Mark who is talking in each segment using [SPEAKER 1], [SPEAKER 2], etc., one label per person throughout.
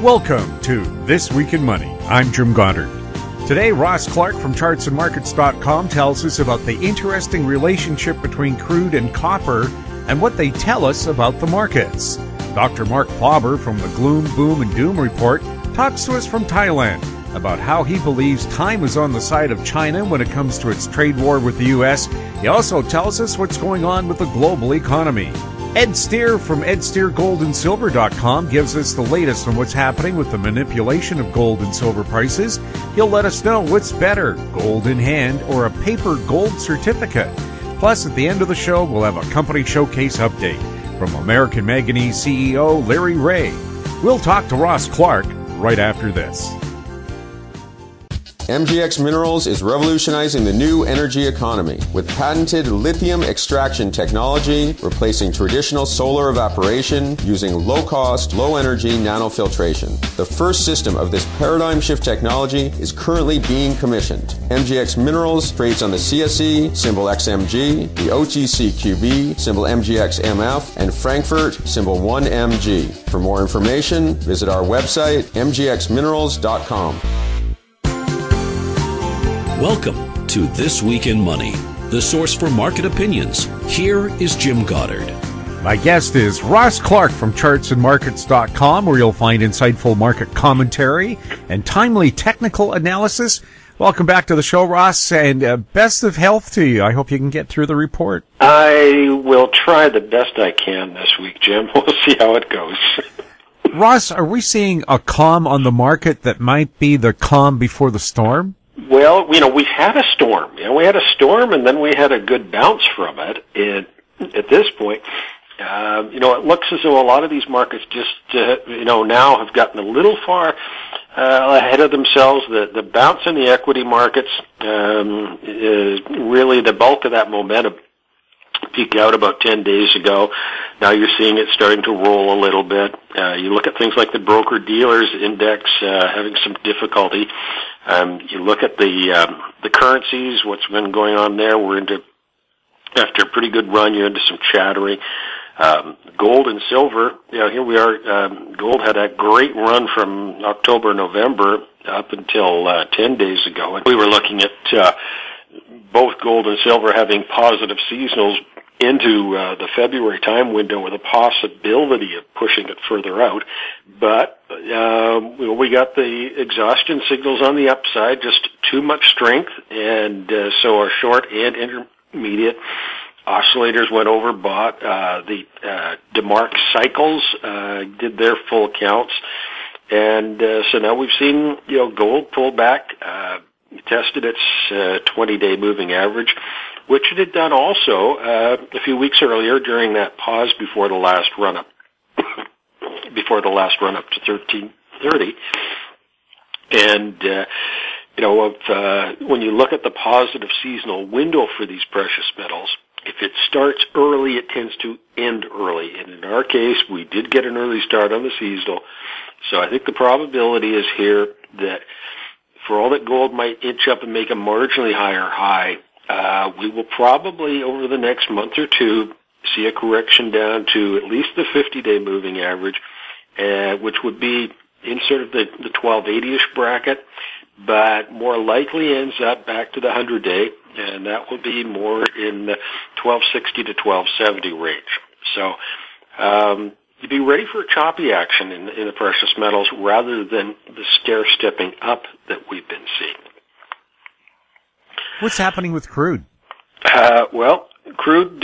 [SPEAKER 1] Welcome to This Week in Money. I'm Jim Goddard. Today, Ross Clark from chartsandmarkets.com tells us about the interesting relationship between crude and copper and what they tell us about the markets. Dr. Marc Faber from the Gloom, Boom, and Doom Report talks to us from Thailand about how he believes time is on the side of China when it comes to its trade war with the U.S. He also tells us what's going on with the global economy. Ed Steer from EdSteerGoldandSilver.com gives us the latest on what's happening with the manipulation of gold and silver prices. He'll let us know what's better, gold in hand or a paper gold certificate. Plus, at the end of the show, we'll have a company showcase update from American Manganese CEO Larry Reaugh. We'll talk to Ross Clark right after this.
[SPEAKER 2] MGX Minerals is revolutionizing the new energy economy with patented lithium extraction technology, replacing traditional solar evaporation using low-cost, low-energy nanofiltration. The first system of this paradigm shift technology is currently being commissioned. MGX Minerals trades on the CSE, symbol XMG, the OTCQB, symbol MGXMF, and Frankfurt, symbol 1MG. For more information, visit our website, mgxminerals.com.
[SPEAKER 3] Welcome to This Week in Money, the source for market opinions. Here is Jim Goddard.
[SPEAKER 1] My guest is Ross Clark from chartsandmarkets.com, where you'll find insightful market commentary and timely technical analysis. Welcome back to the show, Ross, and best of health to you. I hope you can get through the report.
[SPEAKER 4] I will try the best I can this week, Jim. We'll see how it goes.
[SPEAKER 1] Ross, are we seeing a calm on the market that might be the calm before the storm?
[SPEAKER 4] Well, we've had a storm. We had a storm, and then we had a good bounce from it. And at this point, it looks as though a lot of these markets just, now have gotten a little far ahead of themselves. The bounce in the equity markets is really the bulk of that momentum. Peaked out about 10 days ago. Now you're seeing it starting to roll a little bit. You look at things like the broker-dealers index having some difficulty. You look at the currencies, what's been going on there. After a pretty good run, you're into some chattering. Gold and silver, here we are. Gold had a great run from October, November up until 10 days ago. And we were looking at both gold and silver having positive seasonals into the February time window with a possibility of pushing it further out. But we got the exhaustion signals on the upside, just too much strength, and so our short and intermediate oscillators went overbought. The DeMark cycles did their full counts, and so now we've seen gold pull back. Tested its 20-day moving average, which it had done also a few weeks earlier during that pause before the last run-up, to 1330. And, when you look at the positive seasonal window for these precious metals, if it starts early, it tends to end early. And in our case, we did get an early start on the seasonal. So I think the probability is here that for all that gold might inch up and make a marginally higher high, we will probably, over the next month or two, see a correction down to at least the 50-day moving average, which would be in sort of the 1280-ish bracket, but more likely ends up back to the 100-day, and that will be more in the 1260 to 1270 range. So, you'd be ready for a choppy action in the precious metals rather than the stair-stepping up that we've been seeing.
[SPEAKER 1] What's happening with crude?
[SPEAKER 4] Crude,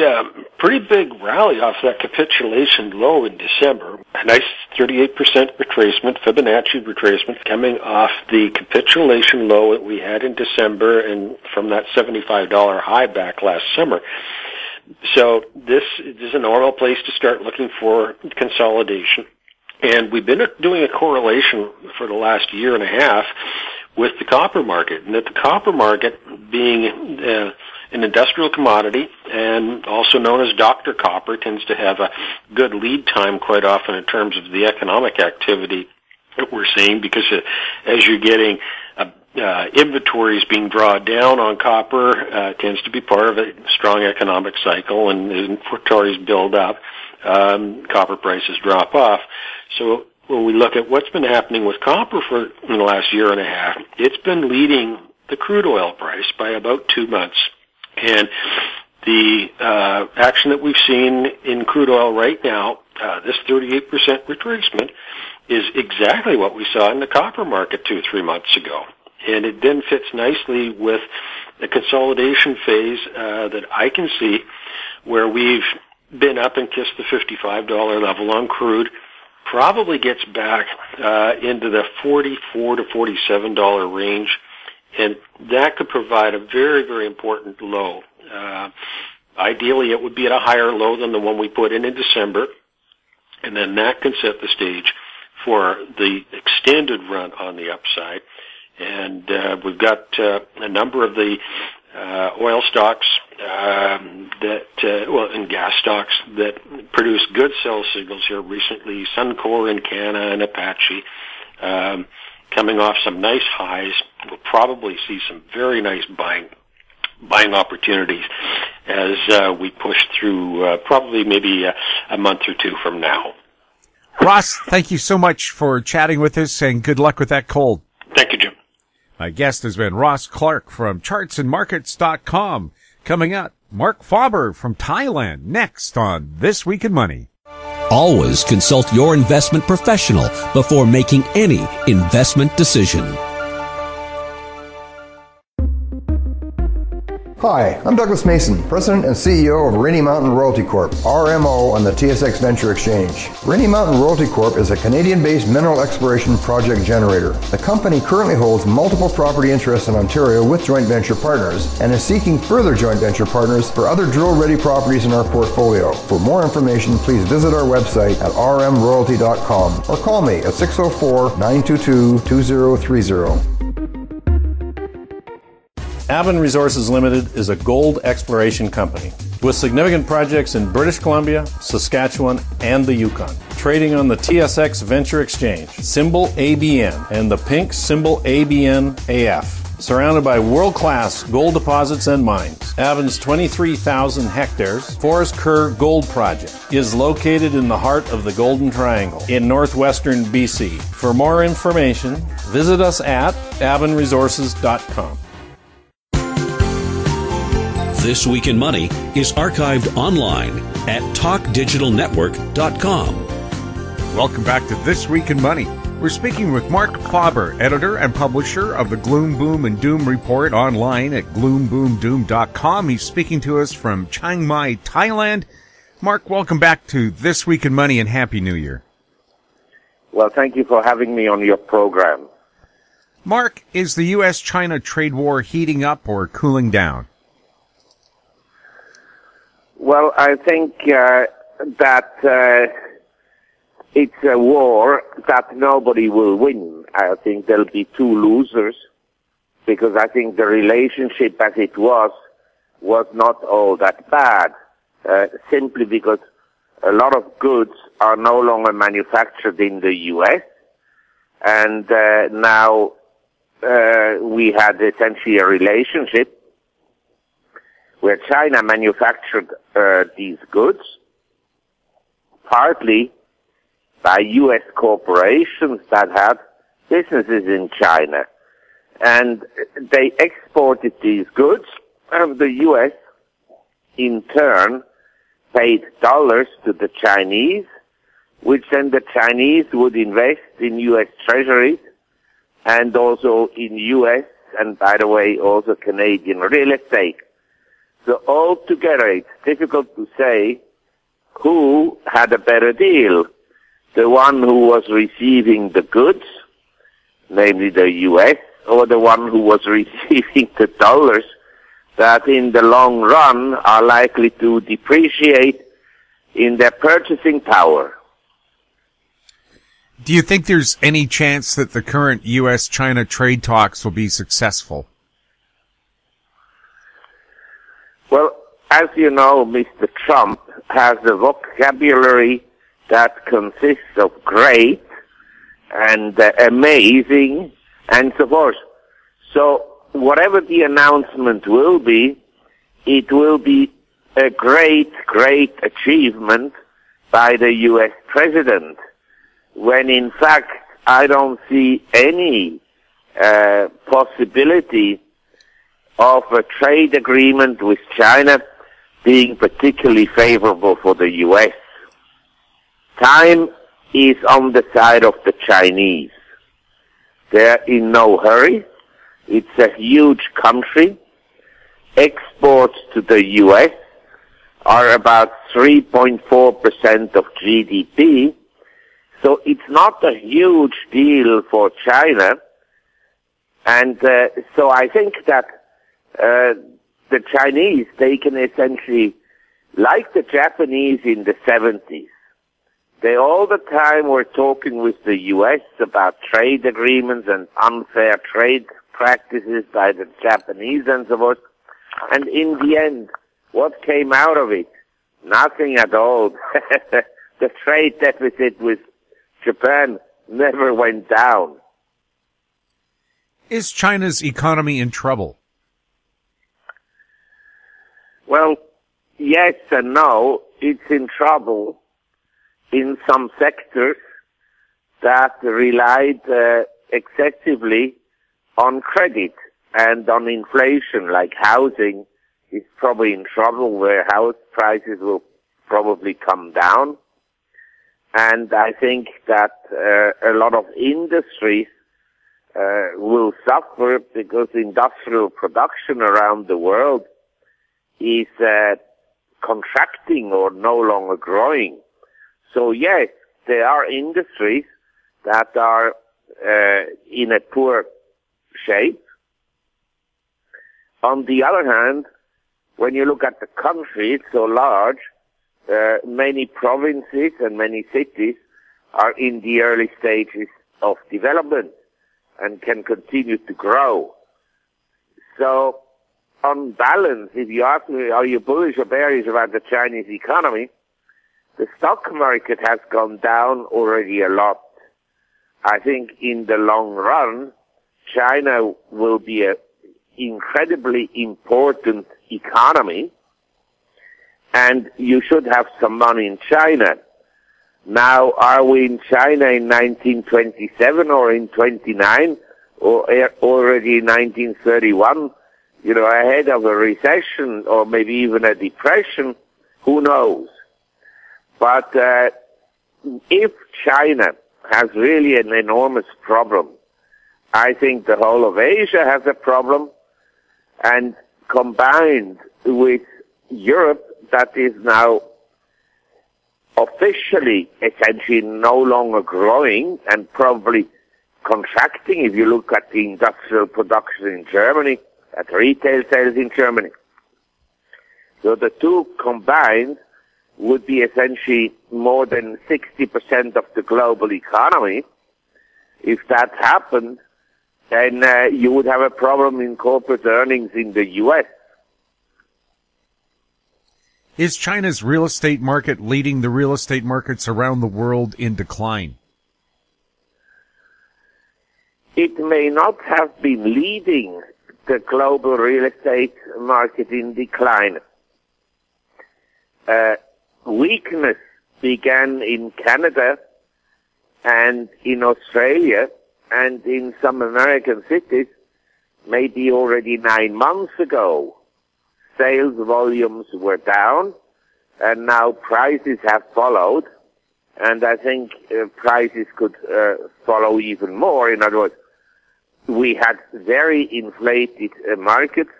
[SPEAKER 4] pretty big rally off that capitulation low in December. A nice 38% retracement, Fibonacci retracement, coming off the capitulation low that we had in December and from that $75 high back last summer. So this is a normal place to start looking for consolidation. And we've been doing a correlation for the last year and a half with the copper market. And that the copper market, being an industrial commodity and also known as Dr. Copper, tends to have a good lead time quite often in terms of the economic activity that we're seeing, because as you're getting inventories being drawn down on copper, tends to be part of a strong economic cycle, and inventories build up, copper prices drop off. So when we look at what's been happening with copper for the last year and a half, it's been leading the crude oil price by about 2 months. And the action that we've seen in crude oil right now, this 38% retracement, is exactly what we saw in the copper market 2-3 months ago. And it then fits nicely with the consolidation phase that I can see, where we've been up and kissed the $55 level on crude, probably gets back into the $44 to $47 range, and that could provide a very, very important low. Ideally, it would be at a higher low than the one we put in December, and then that can set the stage for the extended run on the upside. And we've got a number of the oil stocks and gas stocks that produce good sell signals here recently. Suncor and Canna and Apache coming off some nice highs. We'll probably see some very nice buying opportunities as we push through probably maybe a month or two from now.
[SPEAKER 1] Ross, thank you so much for chatting with us, and good luck with that cold.
[SPEAKER 4] Thank you, Jim.
[SPEAKER 1] My guest has been Ross Clark from chartsandmarkets.com. Coming up, Marc Faber from Thailand, next on This Week in Money.
[SPEAKER 3] Always consult your investment professional before making any investment decision.
[SPEAKER 5] Hi, I'm Douglas Mason, President and CEO of Rainy Mountain Royalty Corp, RMO, on the TSX Venture Exchange. Rainy Mountain Royalty Corp is a Canadian-based mineral exploration project generator. The company currently holds multiple property interests in Ontario with joint venture partners and is seeking further joint venture partners for other drill-ready properties in our portfolio. For more information, please visit our website at rmroyalty.com or call me at 604-922-2030.
[SPEAKER 6] Aven Resources Limited is a gold exploration company with significant projects in British Columbia, Saskatchewan, and the Yukon. Trading on the TSX Venture Exchange, symbol ABN, and the pink symbol ABN-AF. Surrounded by world-class gold deposits and mines, Aven's 23,000 hectares Forest Kerr Gold Project is located in the heart of the Golden Triangle in northwestern BC. For more information, visit us at avenresources.com.
[SPEAKER 3] This Week in Money is archived online at talkdigitalnetwork.com.
[SPEAKER 1] Welcome back to This Week in Money. We're speaking with Marc Faber, editor and publisher of the Gloom, Boom, and Doom Report online at gloomboomdoom.com. He's speaking to us from Chiang Mai, Thailand. Marc, welcome back to This Week in Money and Happy New Year.
[SPEAKER 7] Well, thank you for having me on your program.
[SPEAKER 1] Marc, is the U.S.-China trade war heating up or cooling down?
[SPEAKER 7] Well, I think that it's a war that nobody will win. I think there'll be two losers, because I think the relationship as it was not all that bad, simply because a lot of goods are no longer manufactured in the U.S., and now we had essentially a relationship where China manufactured these goods, partly by U.S. corporations that had businesses in China. And they exported these goods, and the U.S. in turn paid dollars to the Chinese, which then the Chinese would invest in U.S. treasuries and also in U.S. and, by the way, also Canadian real estate. So altogether, it's difficult to say who had a better deal. The one who was receiving the goods, namely the U.S., or the one who was receiving the dollars that in the long run are likely to depreciate in their purchasing power.
[SPEAKER 1] Do you think there's any chance that the current U.S.-China trade talks will be successful?
[SPEAKER 7] Well, as you know, Mr. Trump has a vocabulary that consists of great and amazing and so forth. So whatever the announcement will be, it will be a great, great achievement by the U.S. president. when in fact I don't see any possibility of a trade agreement with China being particularly favorable for the U.S. Time is on the side of the Chinese. They're in no hurry. It's a huge country. Exports to the U.S. are about 3.4% of GDP. So it's not a huge deal for China. And so I think that the Chinese, they can essentially, like the Japanese in the 70s, they all the time were talking with the U.S. about trade agreements and unfair trade practices by the Japanese and so forth. And in the end, what came out of it? Nothing at all. The trade deficit with Japan never went down.
[SPEAKER 1] Is China's economy in trouble?
[SPEAKER 7] Well, yes and no. It's in trouble in some sectors that relied excessively on credit and on inflation, like housing is probably in trouble, where house prices will probably come down. And I think that a lot of industries will suffer because industrial production around the world is contracting or no longer growing. So yes, there are industries that are in a poor shape. On the other hand, when you look at the country, it's so large, many provinces and many cities are in the early stages of development and can continue to grow. So, on balance, if you ask me, are you bullish or bearish about the Chinese economy? The stock market has gone down already a lot. I think in the long run, China will be an incredibly important economy, and you should have some money in China. Now, are we in China in 1927 or in 29 or already in 1931? You know, ahead of a recession or maybe even a depression? Who knows? But if China has really an enormous problem, I think the whole of Asia has a problem, and combined with Europe, that is now officially essentially no longer growing and probably contracting if you look at the industrial production in Germany, at retail sales in Germany. So the two combined would be essentially more than 60% of the global economy. If that happened, then you would have a problem in corporate earnings in the U.S.
[SPEAKER 1] Is China's real estate market leading the real estate markets around the world in decline?
[SPEAKER 7] It may not have been leading the global real estate market in decline. Weakness began in Canada and in Australia and in some American cities maybe already 9 months ago. Sales volumes were down, and now prices have followed, and I think prices could follow even more. In other words, we had very inflated markets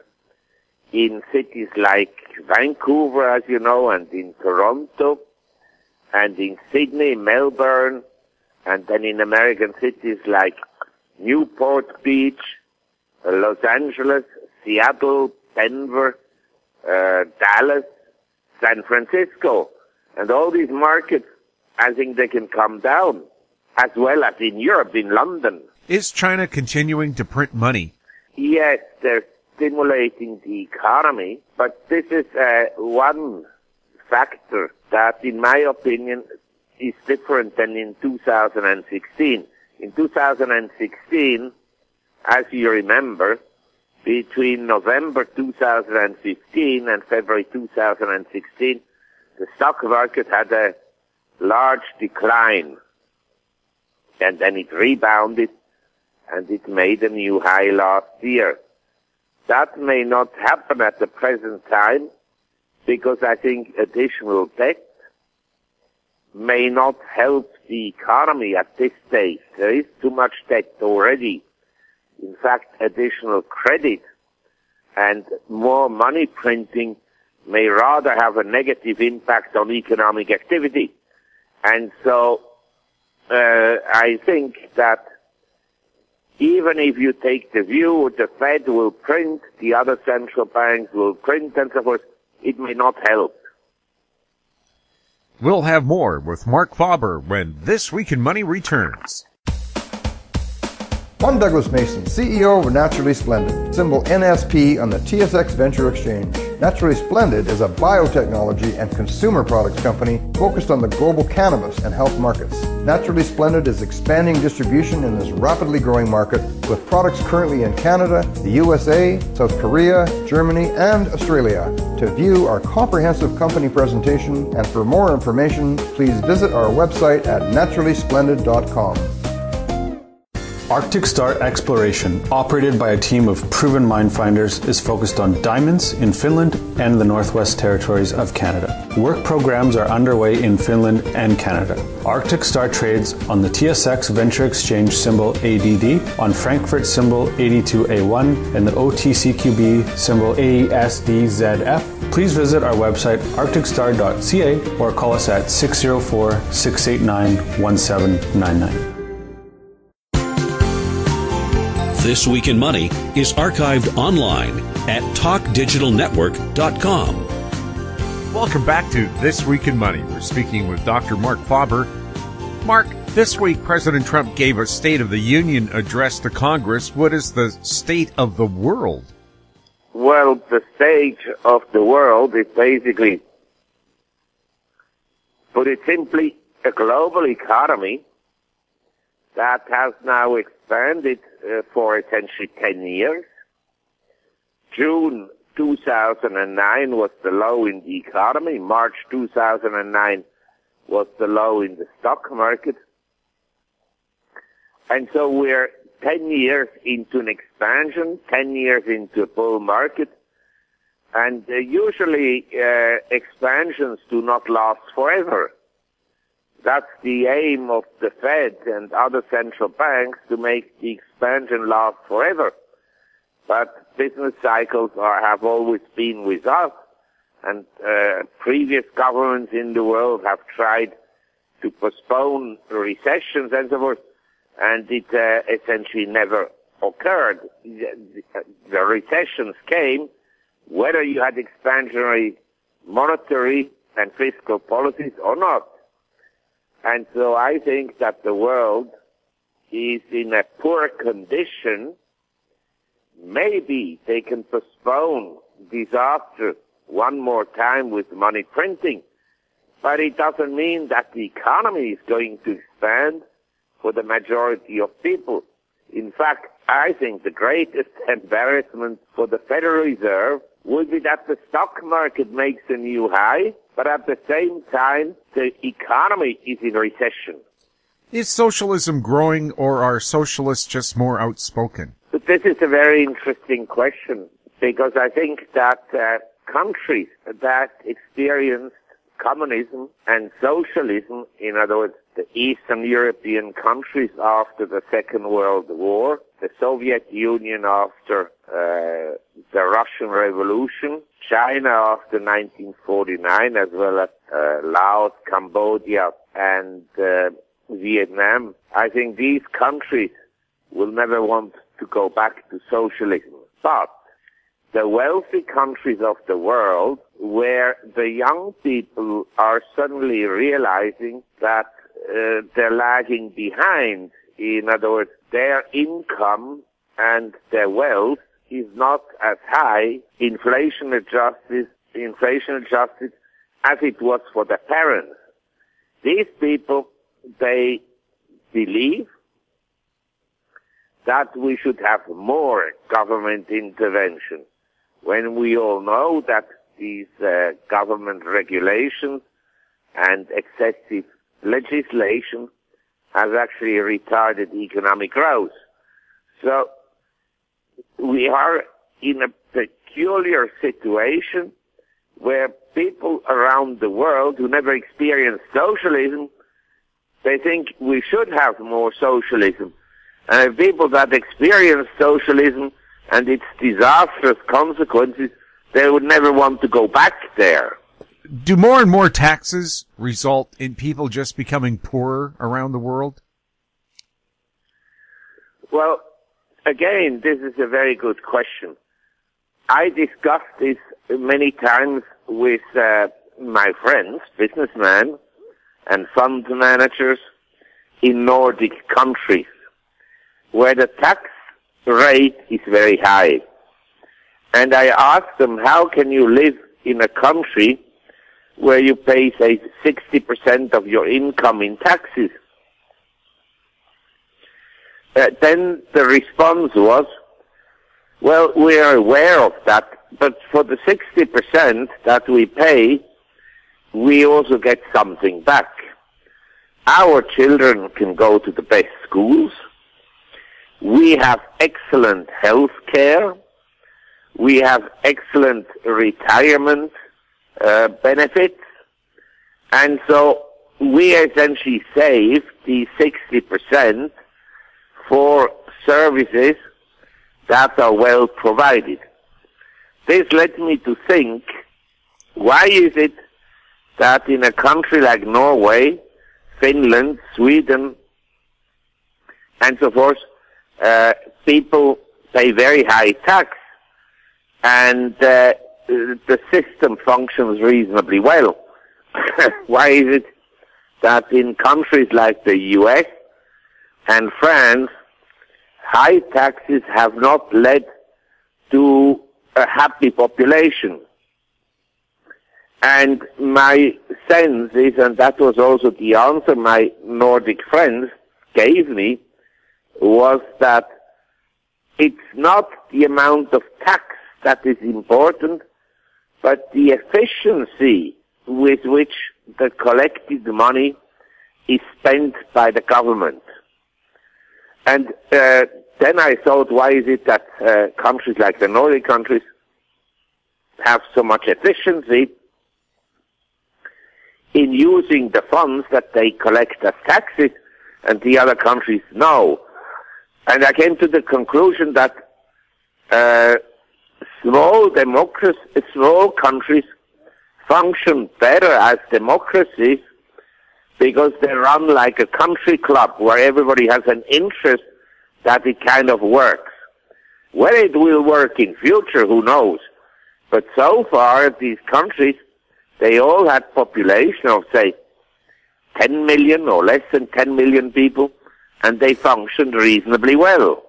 [SPEAKER 7] in cities like Vancouver, as you know, and in Toronto, and in Sydney, Melbourne, and then in American cities like Newport Beach, Los Angeles, Seattle, Denver, Dallas, San Francisco. And all these markets, I think they can come down, as well as in Europe, in London.
[SPEAKER 1] Is China continuing to print money?
[SPEAKER 7] Yes, they're stimulating the economy, but this is one factor that, in my opinion, is different than in 2016. In 2016, as you remember, between November 2015 and February 2016, the stock market had a large decline. and then it rebounded, and it made a new high last year. That may not happen at the present time, because I think additional debt may not help the economy at this stage. There is too much debt already. In fact, additional credit and more money printing may rather have a negative impact on economic activity. And so I think that even if you take the view the Fed will print, the other central banks will print and so forth, it may not help.
[SPEAKER 1] We'll have more with Marc Faber when This Week in Money returns.
[SPEAKER 5] I'm Douglas Mason, CEO of Naturally Splendid, symbol NSP on the TSX Venture Exchange. Naturally Splendid is a biotechnology and consumer products company focused on the global cannabis and health markets. Naturally Splendid is expanding distribution in this rapidly growing market with products currently in Canada, the USA, South Korea, Germany, and Australia. To view our comprehensive company presentation and for more information, please visit our website at naturallysplendid.com.
[SPEAKER 8] Arctic Star Exploration, operated by a team of proven mine finders, is focused on diamonds in Finland and the Northwest Territories of Canada. Work programs are underway in Finland and Canada. Arctic Star trades on the TSX Venture Exchange symbol ADD, on Frankfurt symbol 82A1, and the OTCQB symbol ASDZF. Please visit our website arcticstar.ca or call us at 604-689-1799.
[SPEAKER 3] This Week in Money is archived online at talkdigitalnetwork.com.
[SPEAKER 1] Welcome back to This Week in Money. We're speaking with Dr. Marc Faber. Marc, this week President Trump gave a State of the Union address to Congress. What is the state of the world?
[SPEAKER 7] Well, the state of the world is basically, put it simply, a global economy that has now expanded for essentially 10 years. June 2009 was the low in the economy. March 2009 was the low in the stock market. And so we're 10 years into an expansion, 10 years into a bull market. And usually expansions do not last forever. That's the aim of the Fed and other central banks, to make the expansion last forever. But business cycles have always been with us, and previous governments in the world have tried to postpone recessions and so forth, and it essentially never occurred. The recessions came whether you had expansionary monetary and fiscal policies or not. And so I think that the world is in a poor condition. Maybe they can postpone disaster one more time with money printing, but it doesn't mean that the economy is going to expand for the majority of people. In fact, I think the greatest embarrassment for the Federal Reserve would be that the stock market makes a new high, but at the same time, the economy is in recession.
[SPEAKER 1] Is socialism growing, or are socialists just more outspoken?
[SPEAKER 7] But this is a very interesting question, because I think that countries that experienced communism and socialism, in other words, the Eastern European countries after the Second World War, the Soviet Union after the Russian Revolution, China after 1949, as well as Laos, Cambodia, and Vietnam. I think these countries will never want to go back to socialism. But the wealthy countries of the world, where the young people are suddenly realizing that they're lagging behind, in other words, their income and their wealth is not as high, inflation adjusted, as it was for their parents. These people, they believe that we should have more government intervention, when we all know that these government regulations and excessive legislation has actually retarded economic growth. So we are in a peculiar situation where people around the world who never experienced socialism, they think we should have more socialism. And people that experience socialism and its disastrous consequences, they would never want to go back there.
[SPEAKER 1] Do more and more taxes result in people just becoming poorer around the world?
[SPEAKER 7] Well, again, this is a very good question. I discussed this many times with my friends, businessmen, and fund managers in Nordic countries, where the tax rate is very high. And I asked them, how can you live in a country where you pay, say, 60% of your income in taxes? Then the response was, well, we are aware of that, but for the 60% that we pay, we also get something back. Our children can go to the best schools. We have excellent health care. We have excellent retirement benefits. And so we essentially save the 60% for services that are well provided. This led me to think, why is it that in a country like Norway, Finland, Sweden, and so forth, people pay very high tax, and the system functions reasonably well? Why is it that in countries like the US and France, high taxes have not led to a happy population? And my sense is, and that was also the answer my Nordic friends gave me, was that it's not the amount of tax that is important, but the efficiency with which the collected money is spent by the government. And then I thought, why is it that countries like the Nordic countries have so much efficiency in using the funds that they collect as taxes, and the other countries no? And I came to the conclusion that small countries function better as democracies because they run like a country club where everybody has an interest that it kind of works. Whether it will work in future, who knows? But so far, these countries, they all had population of, say, 10 million or less than 10 million people, and they functioned reasonably well.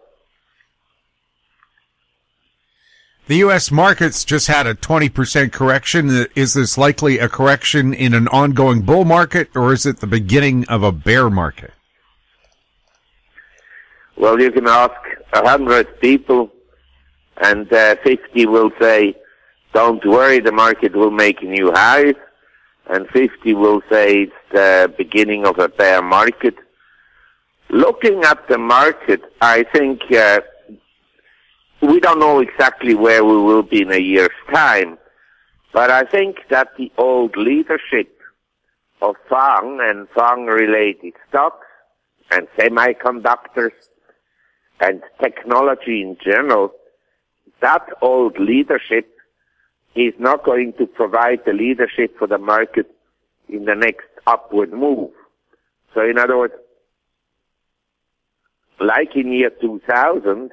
[SPEAKER 1] The U.S. markets just had a 20% correction. Is this likely a correction in an ongoing bull market, or is it the beginning of a bear market?
[SPEAKER 7] Well, you can ask 100 people, and 50 will say, don't worry, the market will make new highs, and 50 will say it's the beginning of a bear market. Looking at the market, I think we don't know exactly where we will be in a year's time, but I think that the old leadership of FANG and FANG-related stocks and semiconductors and technology in general, that old leadership is not going to provide the leadership for the market in the next upward move. So in other words, like in year 2000,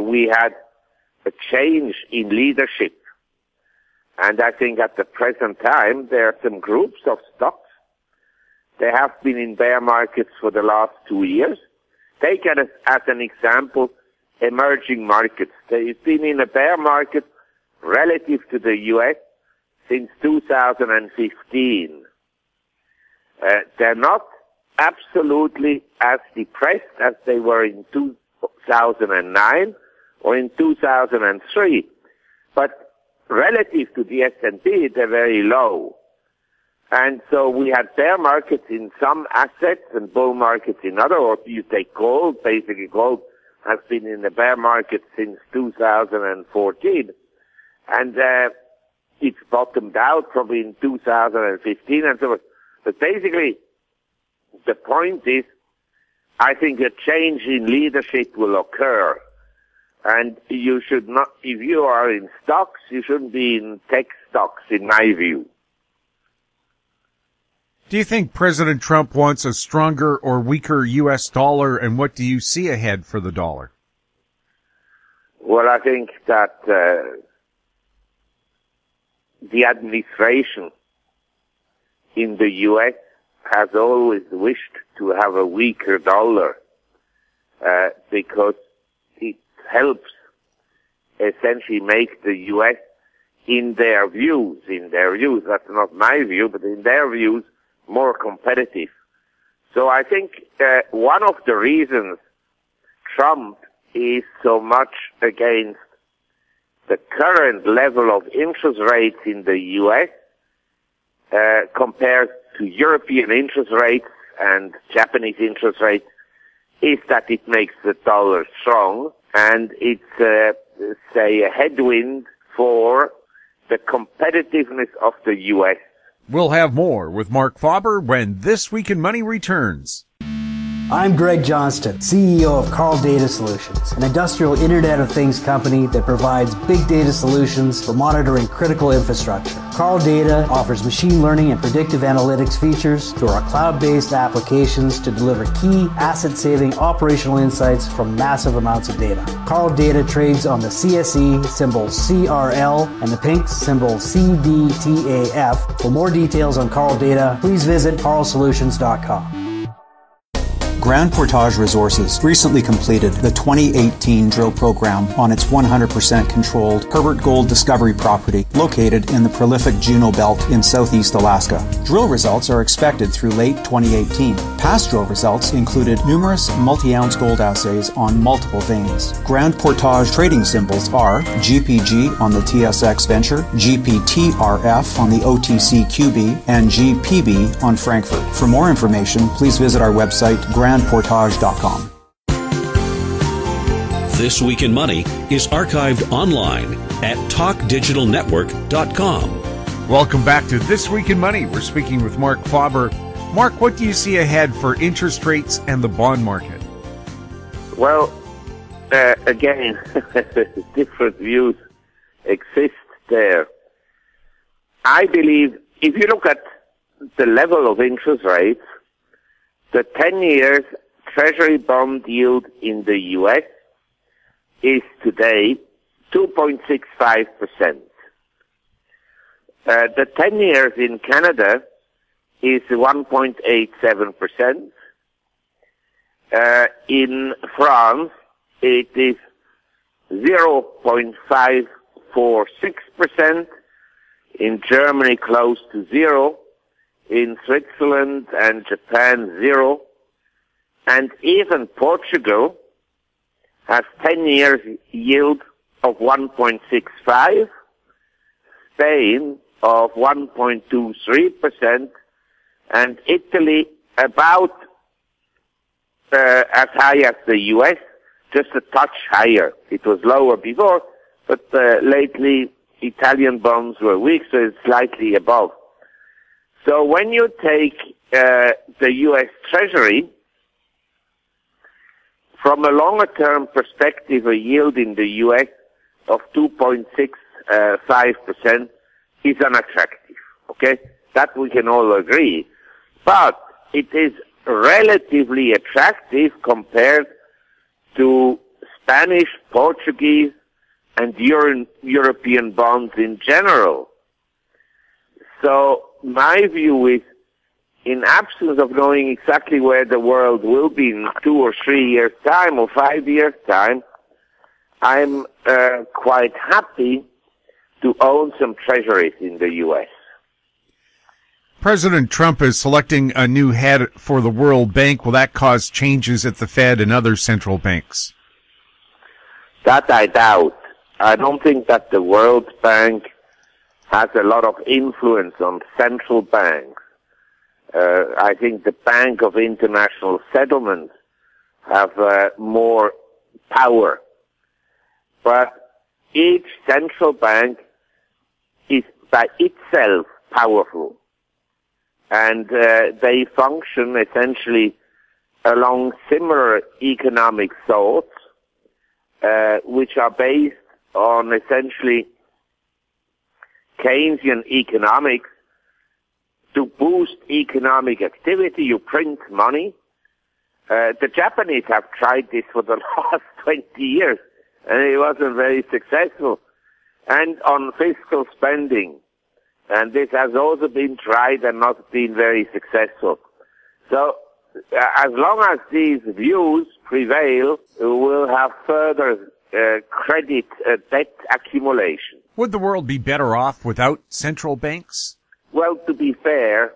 [SPEAKER 7] we had a change in leadership. And I think at the present time, there are some groups of stocks. They have been in bear markets for the last 2 years. Take it as an example, emerging markets. They've been in a bear market relative to the US since 2015. They're not absolutely as depressed as they were in 2009 or in 2003. But relative to the S&P, they're very low. And so we had bear markets in some assets and bull markets in other. Or you take gold, basically gold has been in the bear market since 2014. And it's bottomed out probably in 2015 and so on. But basically, the point is, I think a change in leadership will occur. And you should not, if you are in stocks, you shouldn't be in tech stocks, in my view.
[SPEAKER 1] Do you think President Trump wants a stronger or weaker U.S. dollar, and what do you see ahead for the dollar?
[SPEAKER 7] Well, I think that the administration in the U.S. has always wished to have a weaker dollar because it helps essentially make the U.S. in their views, that's not my view, but in their views, more competitive. So I think one of the reasons Trump is so much against the current level of interest rates in the U.S. Compared to European interest rates and Japanese interest rates is that it makes the dollar strong, and it's, say, a headwind for the competitiveness of the U.S.
[SPEAKER 1] We'll have more with Marc Faber when This Week in Money returns.
[SPEAKER 9] I'm Greg Johnston, CEO of Carl Data Solutions, an industrial Internet of Things company that provides big data solutions for monitoring critical infrastructure. Carl Data offers machine learning and predictive analytics features through our cloud-based applications to deliver key asset-saving operational insights from massive amounts of data. Carl Data trades on the CSE symbol CRL and the pink symbol CDTAF. For more details on Carl Data, please visit carlsolutions.com.
[SPEAKER 10] Grand Portage Resources recently completed the 2018 drill program on its 100% controlled Herbert Gold discovery property located in the prolific Juneau Belt in southeast Alaska. Drill results are expected through late 2018. Past drill results included numerous multi-ounce gold assays on multiple veins. Grand Portage trading symbols are GPG on the TSX Venture, GPTRF on the OTC QB, and GPB on Frankfurt. For more information, please visit our website, grandportage.com.
[SPEAKER 3] This Week in Money is archived online at talkdigitalnetwork.com.
[SPEAKER 1] Welcome back to This Week in Money. We're speaking with Marc Faber. Marc, what do you see ahead for interest rates and the bond market?
[SPEAKER 7] Well, again, different views exist there. I believe if you look at the level of interest rates, the 10 years Treasury bond yield in the U.S. is today 2.65%. The 10 years in Canada is 1.87%. In France, it is 0.546%. In Germany, close to zero. In Switzerland and Japan, zero. And even Portugal has 10 years yield of 1.65, Spain of 1.23%, and Italy about as high as the US, just a touch higher. It was lower before, but lately Italian bonds were weak, so it's slightly above. So when you take the U.S. Treasury, from a longer-term perspective, a yield in the U.S. of 2.65% is unattractive, okay? That we can all agree. But it is relatively attractive compared to Spanish, Portuguese, and European bonds in general. So my view is, in absence of knowing exactly where the world will be in 2 or 3 years' time or 5 years' time, I'm quite happy to own some treasuries in the U.S.
[SPEAKER 1] President Trump is selecting a new head for the World Bank. Will that cause changes at the Fed and other central banks?
[SPEAKER 7] That I doubt. I don't think that the World Bank has a lot of influence on central banks. I think the Bank of International Settlements have more power. But each central bank is by itself powerful. And they function essentially along similar economic thoughts, which are based on essentially Keynesian economics. To boost economic activity, you print money. The Japanese have tried this for the last 20 years, and it wasn't very successful. And on fiscal spending, and this has also been tried and not been very successful. So, as long as these views prevail, we'll have further credit debt accumulation.
[SPEAKER 1] Would the world be better off without central banks?
[SPEAKER 7] Well, to be fair,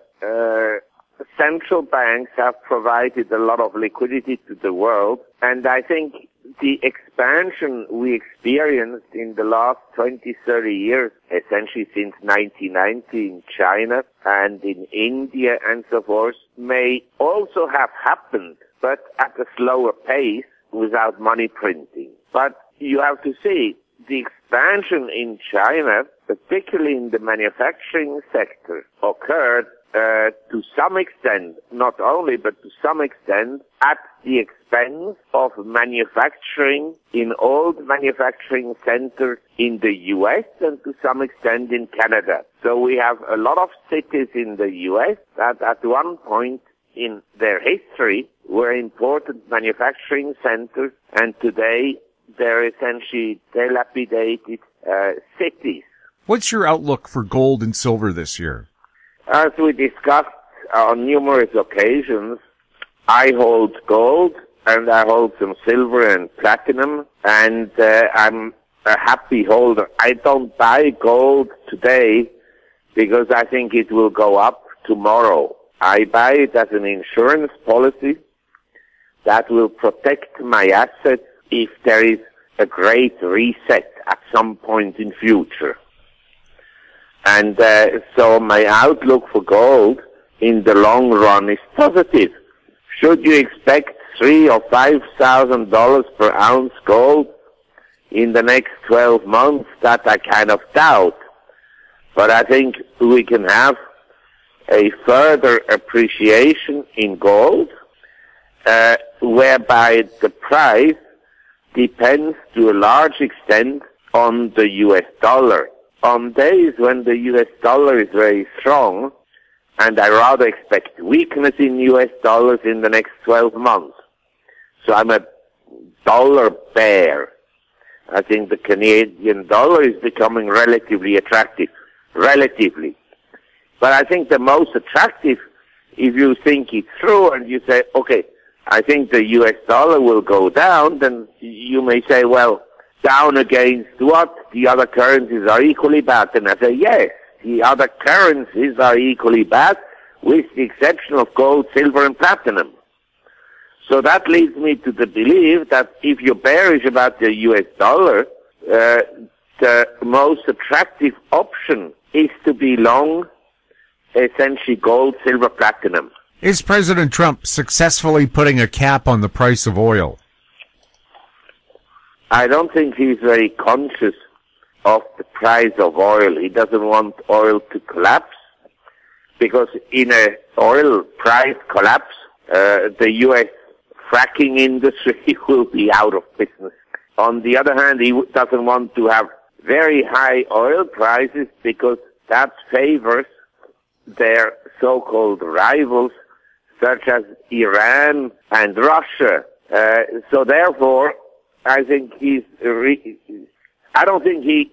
[SPEAKER 7] central banks have provided a lot of liquidity to the world, and I think the expansion we experienced in the last 20, 30 years, essentially since 1990 in China and in India and so forth, may also have happened, but at a slower pace without money printing. But you have to see, the expansion in China, particularly in the manufacturing sector, occurred to some extent, not only, but to some extent, at the expense of manufacturing in old manufacturing centers in the U.S. and to some extent in Canada. So we have a lot of cities in the U.S. that at one point in their history were important manufacturing centers, and today they're essentially dilapidated cities.
[SPEAKER 1] What's your outlook for gold and silver this year?
[SPEAKER 7] As we discussed on numerous occasions, I hold gold and I hold some silver and platinum, and I'm a happy holder. I don't buy gold today because I think it will go up tomorrow. I buy it as an insurance policy that will protect my assets if there is a great reset at some point in future. And so my outlook for gold in the long run is positive. Should you expect $3,000 or $5,000 per ounce gold in the next 12 months? That I kind of doubt. But I think we can have a further appreciation in gold, whereby the price depends to a large extent on the US dollar. On days when the US dollar is very strong, and I rather expect weakness in US dollars in the next 12 months. So I'm a dollar bear. I think the Canadian dollar is becoming relatively attractive. Relatively. But I think the most attractive, if you think it through and you say, okay, I think the US dollar will go down, then you may say, well, down against what? The other currencies are equally bad. And I say, yes, the other currencies are equally bad, with the exception of gold, silver, and platinum. So that leads me to the belief that if you're bearish about the US dollar, the most attractive option is to be long, essentially gold, silver, platinum.
[SPEAKER 1] Is President Trump successfully putting a cap on the price of oil?
[SPEAKER 7] I don't think he's very conscious of the price of oil. He doesn't want oil to collapse, because in a oil price collapse, the U.S. fracking industry will be out of business. On the other hand, he doesn't want to have very high oil prices, because that favors their so-called rivals, such as Iran and Russia. So therefore, I think I don't think he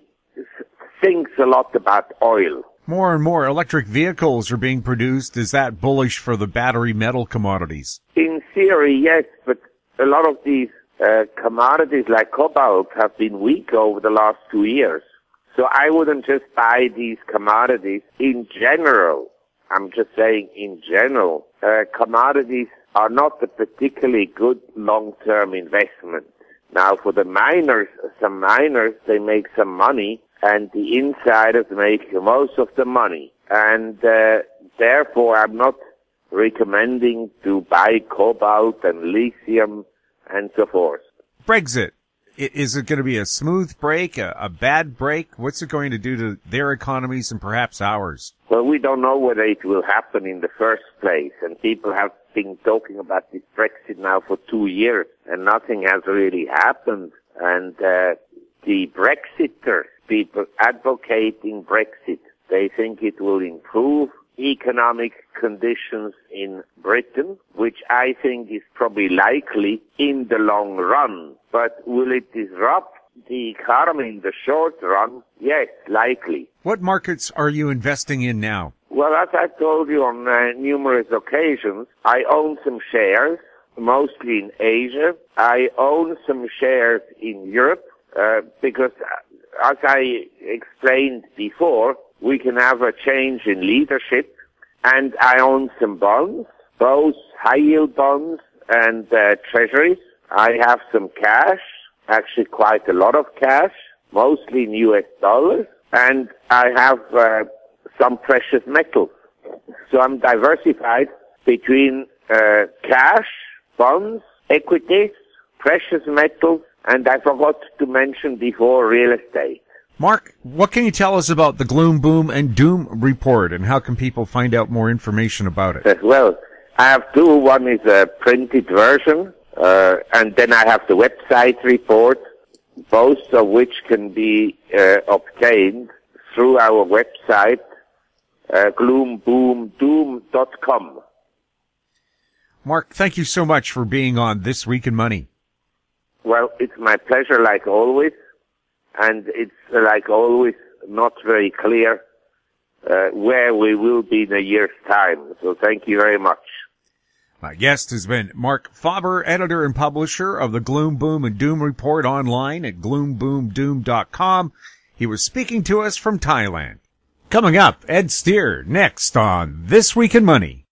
[SPEAKER 7] thinks a lot about oil.
[SPEAKER 1] More and more electric vehicles are being produced. Is that bullish for the battery metal commodities?
[SPEAKER 7] In theory, yes, but a lot of these commodities like cobalt have been weak over the last 2 years. So I wouldn't just buy these commodities in general. I'm just saying in general, commodities are not a particularly good long-term investment. Now, for the miners, some miners, they make some money, and the insiders make most of the money. And therefore, I'm not recommending to buy cobalt and lithium and so forth.
[SPEAKER 1] Brexit. Is it going to be a smooth break, a bad break? What's it going to do to their economies and perhaps ours?
[SPEAKER 7] Well, we don't know whether it will happen in the first place, and people have been talking about this Brexit now for 2 years, and nothing has really happened. And the Brexiters, people advocating Brexit, they think it will improve economic conditions in Britain, which I think is probably likely in the long run. But will it disrupt the economy in the short run? Yes, likely.
[SPEAKER 1] What markets are you investing in now?
[SPEAKER 7] Well, as I've told you on numerous occasions, I own some shares, mostly in Asia. I own some shares in Europe, because as I explained before, we can have a change in leadership. And I own some bonds, both high-yield bonds and treasuries. I have some cash, actually quite a lot of cash, mostly in US dollars. And I have some precious metals. So I'm diversified between cash, bonds, equities, precious metals, and I forgot to mention before real estate.
[SPEAKER 1] Mark, what can you tell us about the Gloom, Boom, and Doom report, and how can people find out more information about it?
[SPEAKER 7] Well, I have two. One is a printed version, and then I have the website report, both of which can be obtained through our website, gloomboomdoom.com.
[SPEAKER 1] Mark, thank you so much for being on This Week in Money.
[SPEAKER 7] Well, it's my pleasure, like always. And it's, like always, not very clear where we will be in a year's time. So thank you very much.
[SPEAKER 1] My guest has been Marc Faber, editor and publisher of the Gloom, Boom, and Doom Report online at gloomboomdoom.com. He was speaking to us from Thailand. Coming up, Ed Steer, next on This Week in Money.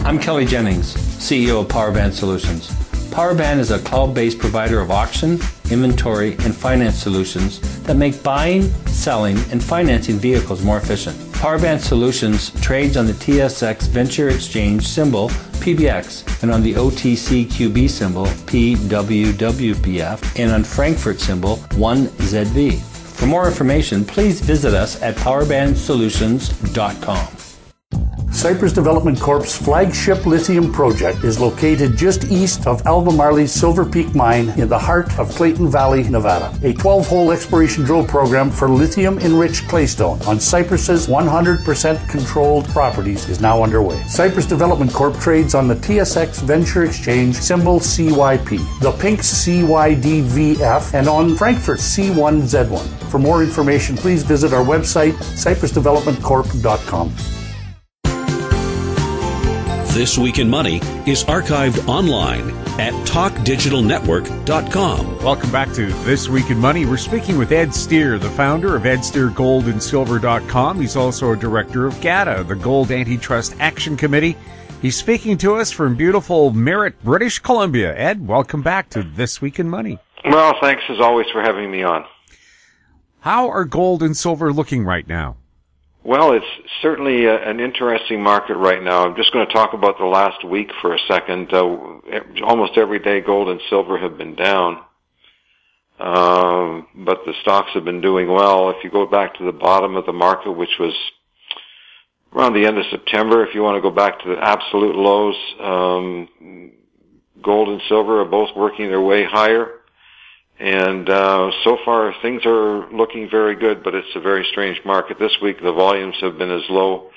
[SPEAKER 11] I'm Kelly Jennings, CEO of PowerBand Solutions. PowerBand is a cloud-based provider of auction, inventory, and finance solutions that make buying, selling, and financing vehicles more efficient. PowerBand Solutions trades on the TSX Venture Exchange symbol PBX and on the OTCQB symbol PWWPF and on Frankfurt symbol 1ZV. For more information, please visit us at powerbandsolutions.com.
[SPEAKER 12] Cypress Development Corp's flagship lithium project is located just east of Albemarle's Silver Peak mine in the heart of Clayton Valley, Nevada. A 12-hole exploration drill program for lithium-enriched claystone on Cypress's 100% controlled properties is now underway. Cypress Development Corp trades on the TSX Venture Exchange symbol CYP, the Pink's CYDVF, and on Frankfurt C1Z1. For more information, please visit our website, cypressdevelopmentcorp.com.
[SPEAKER 3] This Week in Money is archived online at talkdigitalnetwork.com.
[SPEAKER 1] Welcome back to This Week in Money. We're speaking with Ed Steer, the founder of EdSteerGoldandSilver.com. He's also a director of GATA, the Gold Antitrust Action Committee. He's speaking to us from beautiful Merritt, British Columbia. Ed, welcome back to This Week in Money.
[SPEAKER 4] Well, thanks as always for having me on.
[SPEAKER 1] How are gold and silver looking right now?
[SPEAKER 4] Well, it's certainly an interesting market right now. I'm just going to talk about the last week for a second. Almost every day gold and silver have been down, but the stocks have been doing well. If you go back to the bottom of the market, which was around the end of September, if you want to go back to the absolute lows, gold and silver are both working their way higher. And so far, things are looking very good, but it's a very strange market. This week, the volumes have been as low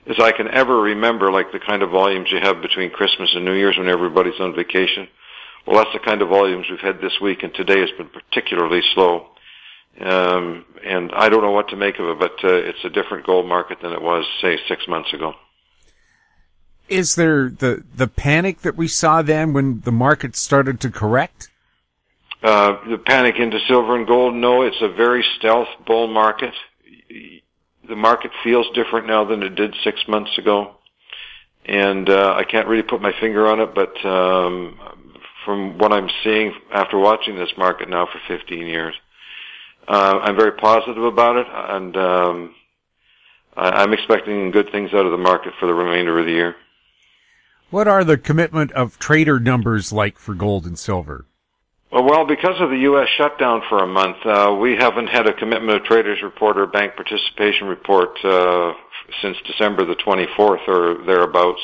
[SPEAKER 4] as I can ever remember, like the kind of volumes you have between Christmas and New Year's when everybody's on vacation. Well, that's the kind of volumes we've had this week, and today has been particularly slow. And I don't know what to make of it, but it's a different gold market than it was, say, 6 months ago.
[SPEAKER 1] Is there the panic that we saw then when the market started to correct?
[SPEAKER 4] The panic into silver and gold, no, it's a very stealth bull market. The market feels different now than it did 6 months ago. And I can't really put my finger on it, but from what I'm seeing after watching this market now for 15 years, I'm very positive about it. And
[SPEAKER 13] I'm expecting good things out of the market for the remainder of the year.
[SPEAKER 1] What are the commitment of trader numbers like for gold and silver?
[SPEAKER 13] Well, because of the U.S. shutdown for a month, we haven't had a commitment of traders report or bank participation report since December the 24th or thereabouts.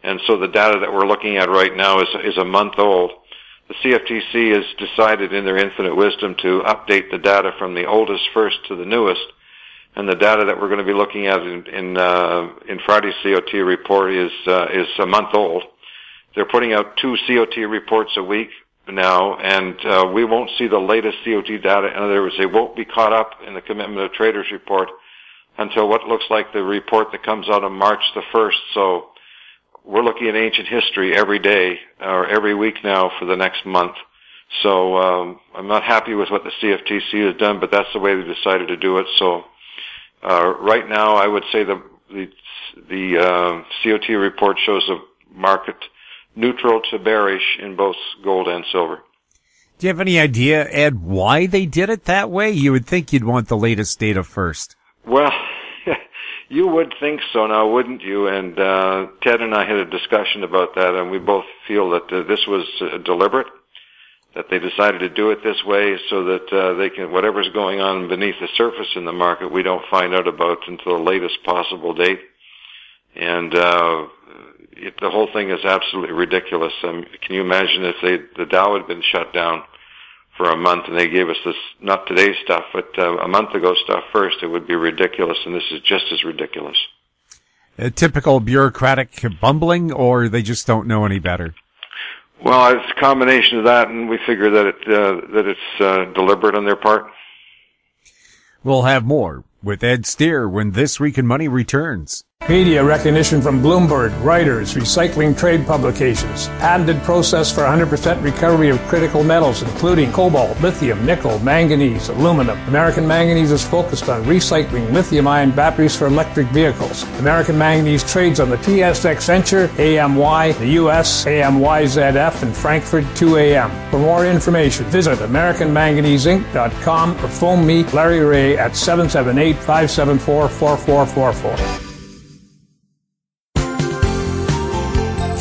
[SPEAKER 13] And so the data that we're looking at right now is a month old. The CFTC has decided in their infinite wisdom to update the data from the oldest first to the newest. And the data that we're going to be looking at in Friday's COT report is a month old. They're putting out 2 COT reports a week now, and we won't see the latest COT data. In other words, they won't be caught up in the commitment of traders report until what looks like the report that comes out on March the 1st. So we're looking at ancient history every day or every week now for the next month. So I'm not happy with what the CFTC has done, but that's the way they decided to do it. So right now, I would say the COT report shows a market neutral to bearish in both gold and silver.
[SPEAKER 1] Do you have any idea, Ed, why they did it that way? You would think you'd want the latest data first.
[SPEAKER 13] Well, you would think so now, wouldn't you? And Ted and I had a discussion about that, and we both feel that this was deliberate, that they decided to do it this way so that they can, whatever's going on beneath the surface in the market, we don't find out about until the latest possible date. And the whole thing is absolutely ridiculous. Can you imagine if the Dow had been shut down for a month and they gave us this, not today's stuff, but a month ago stuff first? It would be ridiculous, and this is just as ridiculous.
[SPEAKER 1] A typical bureaucratic bumbling, or they just don't know any better?
[SPEAKER 13] Well, it's a combination of that, and we figure that it's deliberate on their part.
[SPEAKER 1] We'll have more with Ed Steer when This Week in Money returns.
[SPEAKER 14] Media recognition from Bloomberg, Reuters, recycling trade publications. Patented process for 100% recovery of critical metals, including cobalt, lithium, nickel, manganese, aluminum. American Manganese is focused on recycling lithium-ion batteries for electric vehicles. American Manganese trades on the TSX Venture, AMY, the US, AMY.V, and Frankfurt 2AM. For more information, visit AmericanManganeseInc.com or phone me, Larry Ray, at 778-574-4444.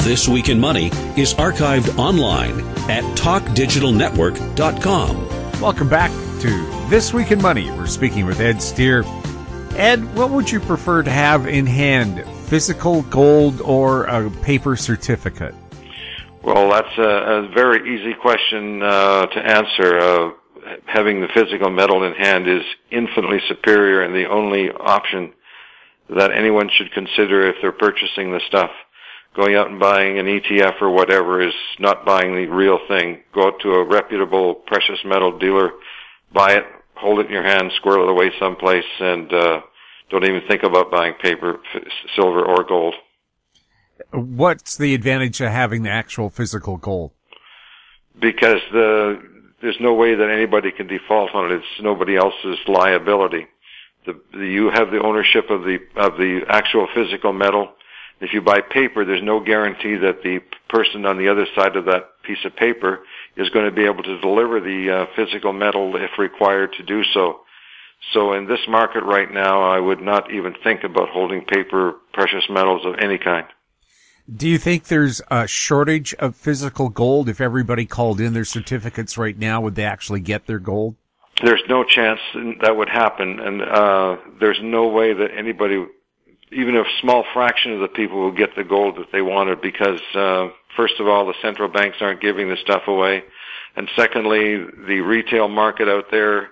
[SPEAKER 3] This Week in Money is archived online at talkdigitalnetwork.com.
[SPEAKER 1] Welcome back to This Week in Money. We're speaking with Ed Steer. Ed, what would you prefer to have in hand, physical gold or a paper certificate?
[SPEAKER 13] Well, that's a very easy question to answer. Having the physical metal in hand is infinitely superior and the only option that anyone should consider if they're purchasing the stuff. Going out and buying an ETF or whatever is not buying the real thing. Go out to a reputable precious metal dealer, buy it, hold it in your hand, squirrel it away someplace, and don't even think about buying paper, silver, or gold.
[SPEAKER 1] What's the advantage of having the actual physical gold?
[SPEAKER 13] Because there's no way that anybody can default on it. It's nobody else's liability. You have the ownership of the actual physical metal. If you buy paper, there's no guarantee that the person on the other side of that piece of paper is going to be able to deliver the physical metal if required to do so. So in this market right now, I would not even think about holding paper precious metals of any kind.
[SPEAKER 1] Do you think there's a shortage of physical gold? If everybody called in their certificates right now, would they actually get their gold?
[SPEAKER 13] There's no chance that would happen, and there's no way that anybody, even a small fraction of the people, will get the gold that they wanted because, first of all, the central banks aren't giving the stuff away. And secondly, the retail market out there,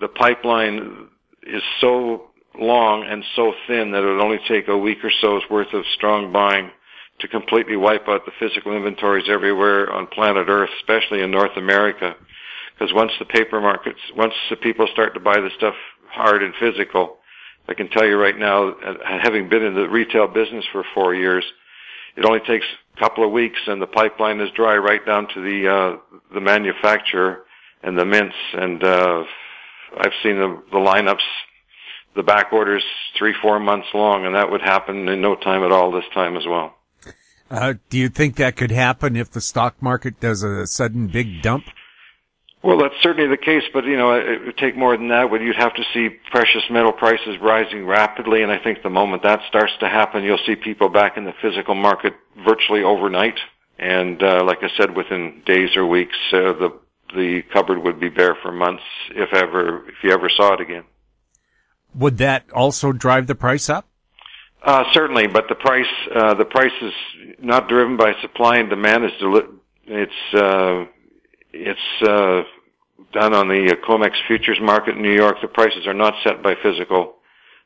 [SPEAKER 13] the pipeline is so long and so thin that it would only take a week or so's worth of strong buying to completely wipe out the physical inventories everywhere on planet Earth, especially in North America. Because once the people start to buy the stuff hard and physical, I can tell you right now, having been in the retail business for 4 years, it only takes a couple of weeks and the pipeline is dry right down to the manufacturer and the mints. And I've seen the lineups, the back orders 3-4 months long, and that would happen in no time at all this time as well.
[SPEAKER 1] Do you think that could happen if the stock market does a sudden big dump?
[SPEAKER 13] Well, that's certainly the case, but, it would take more than that. You'd have to see precious metal prices rising rapidly, and I think the moment that starts to happen, you'll see people back in the physical market virtually overnight. And like I said, within days or weeks, the cupboard would be bare for months, if you ever saw it again.
[SPEAKER 1] Would that also drive the price up?
[SPEAKER 13] Certainly, but the price is not driven by supply and demand. It's done on the COMEX futures market in New York. The prices are not set by physical.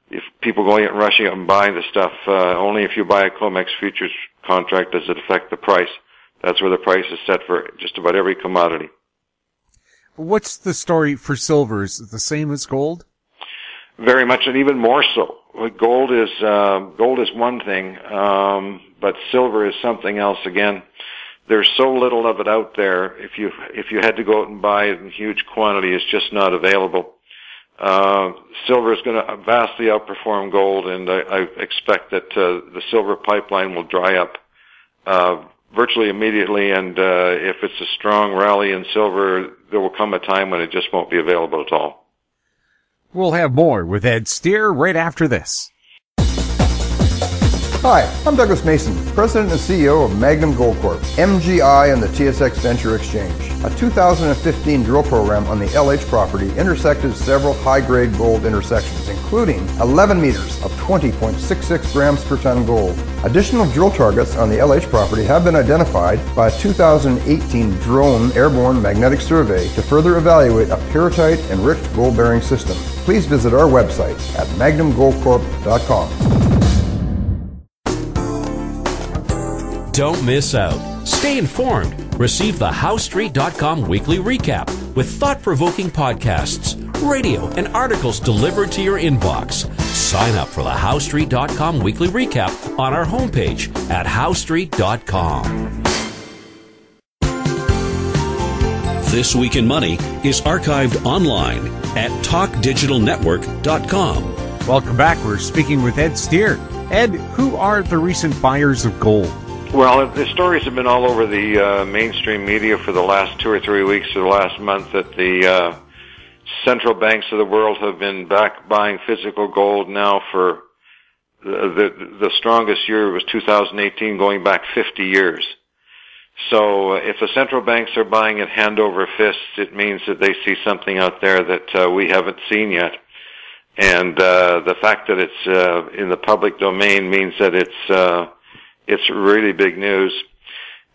[SPEAKER 13] If people going out and rushing out and buying the stuff, only if you buy a COMEX futures contract does it affect the price. That's where the price is set for just about every commodity.
[SPEAKER 1] What's the story for silver? Is it the same as gold?
[SPEAKER 13] Very much, and even more so. Gold is one thing, but silver is something else again. There's so little of it out there. If you had to go out and buy it in huge quantity, it's just not available. Silver is going to vastly outperform gold, and I expect that the silver pipeline will dry up virtually immediately. And if it's a strong rally in silver, there will come a time when it just won't be available at all.
[SPEAKER 1] We'll have more with Ed Steer right after this.
[SPEAKER 5] Hi, I'm Douglas Mason, President and CEO of Magnum Gold Corp, MGI and the TSX Venture Exchange. A 2015 drill program on the LH property intersected several high-grade gold intersections, including 11 meters of 20.66 grams per ton gold. Additional drill targets on the LH property have been identified by a 2018 drone airborne magnetic survey to further evaluate a pyrrhotite-enriched gold-bearing system. Please visit our website at magnumgoldcorp.com.
[SPEAKER 3] Don't miss out. Stay informed. Receive the HowStreet.com weekly recap with thought-provoking podcasts, radio, and articles delivered to your inbox. Sign up for the HowStreet.com weekly recap on our homepage at HowStreet.com. This Week in Money is archived online at TalkDigitalNetwork.com.
[SPEAKER 1] Welcome back. We're speaking with Ed Steer. Ed, who are the recent buyers of gold?
[SPEAKER 13] Well, the stories have been all over the mainstream media for the last 2 or 3 weeks or the last month that the central banks of the world have been back buying physical gold now for the strongest year was 2018, going back 50 years. So if the central banks are buying it hand over fist, it means that they see something out there that we haven't seen yet. And the fact that it's in the public domain means that it's really big news.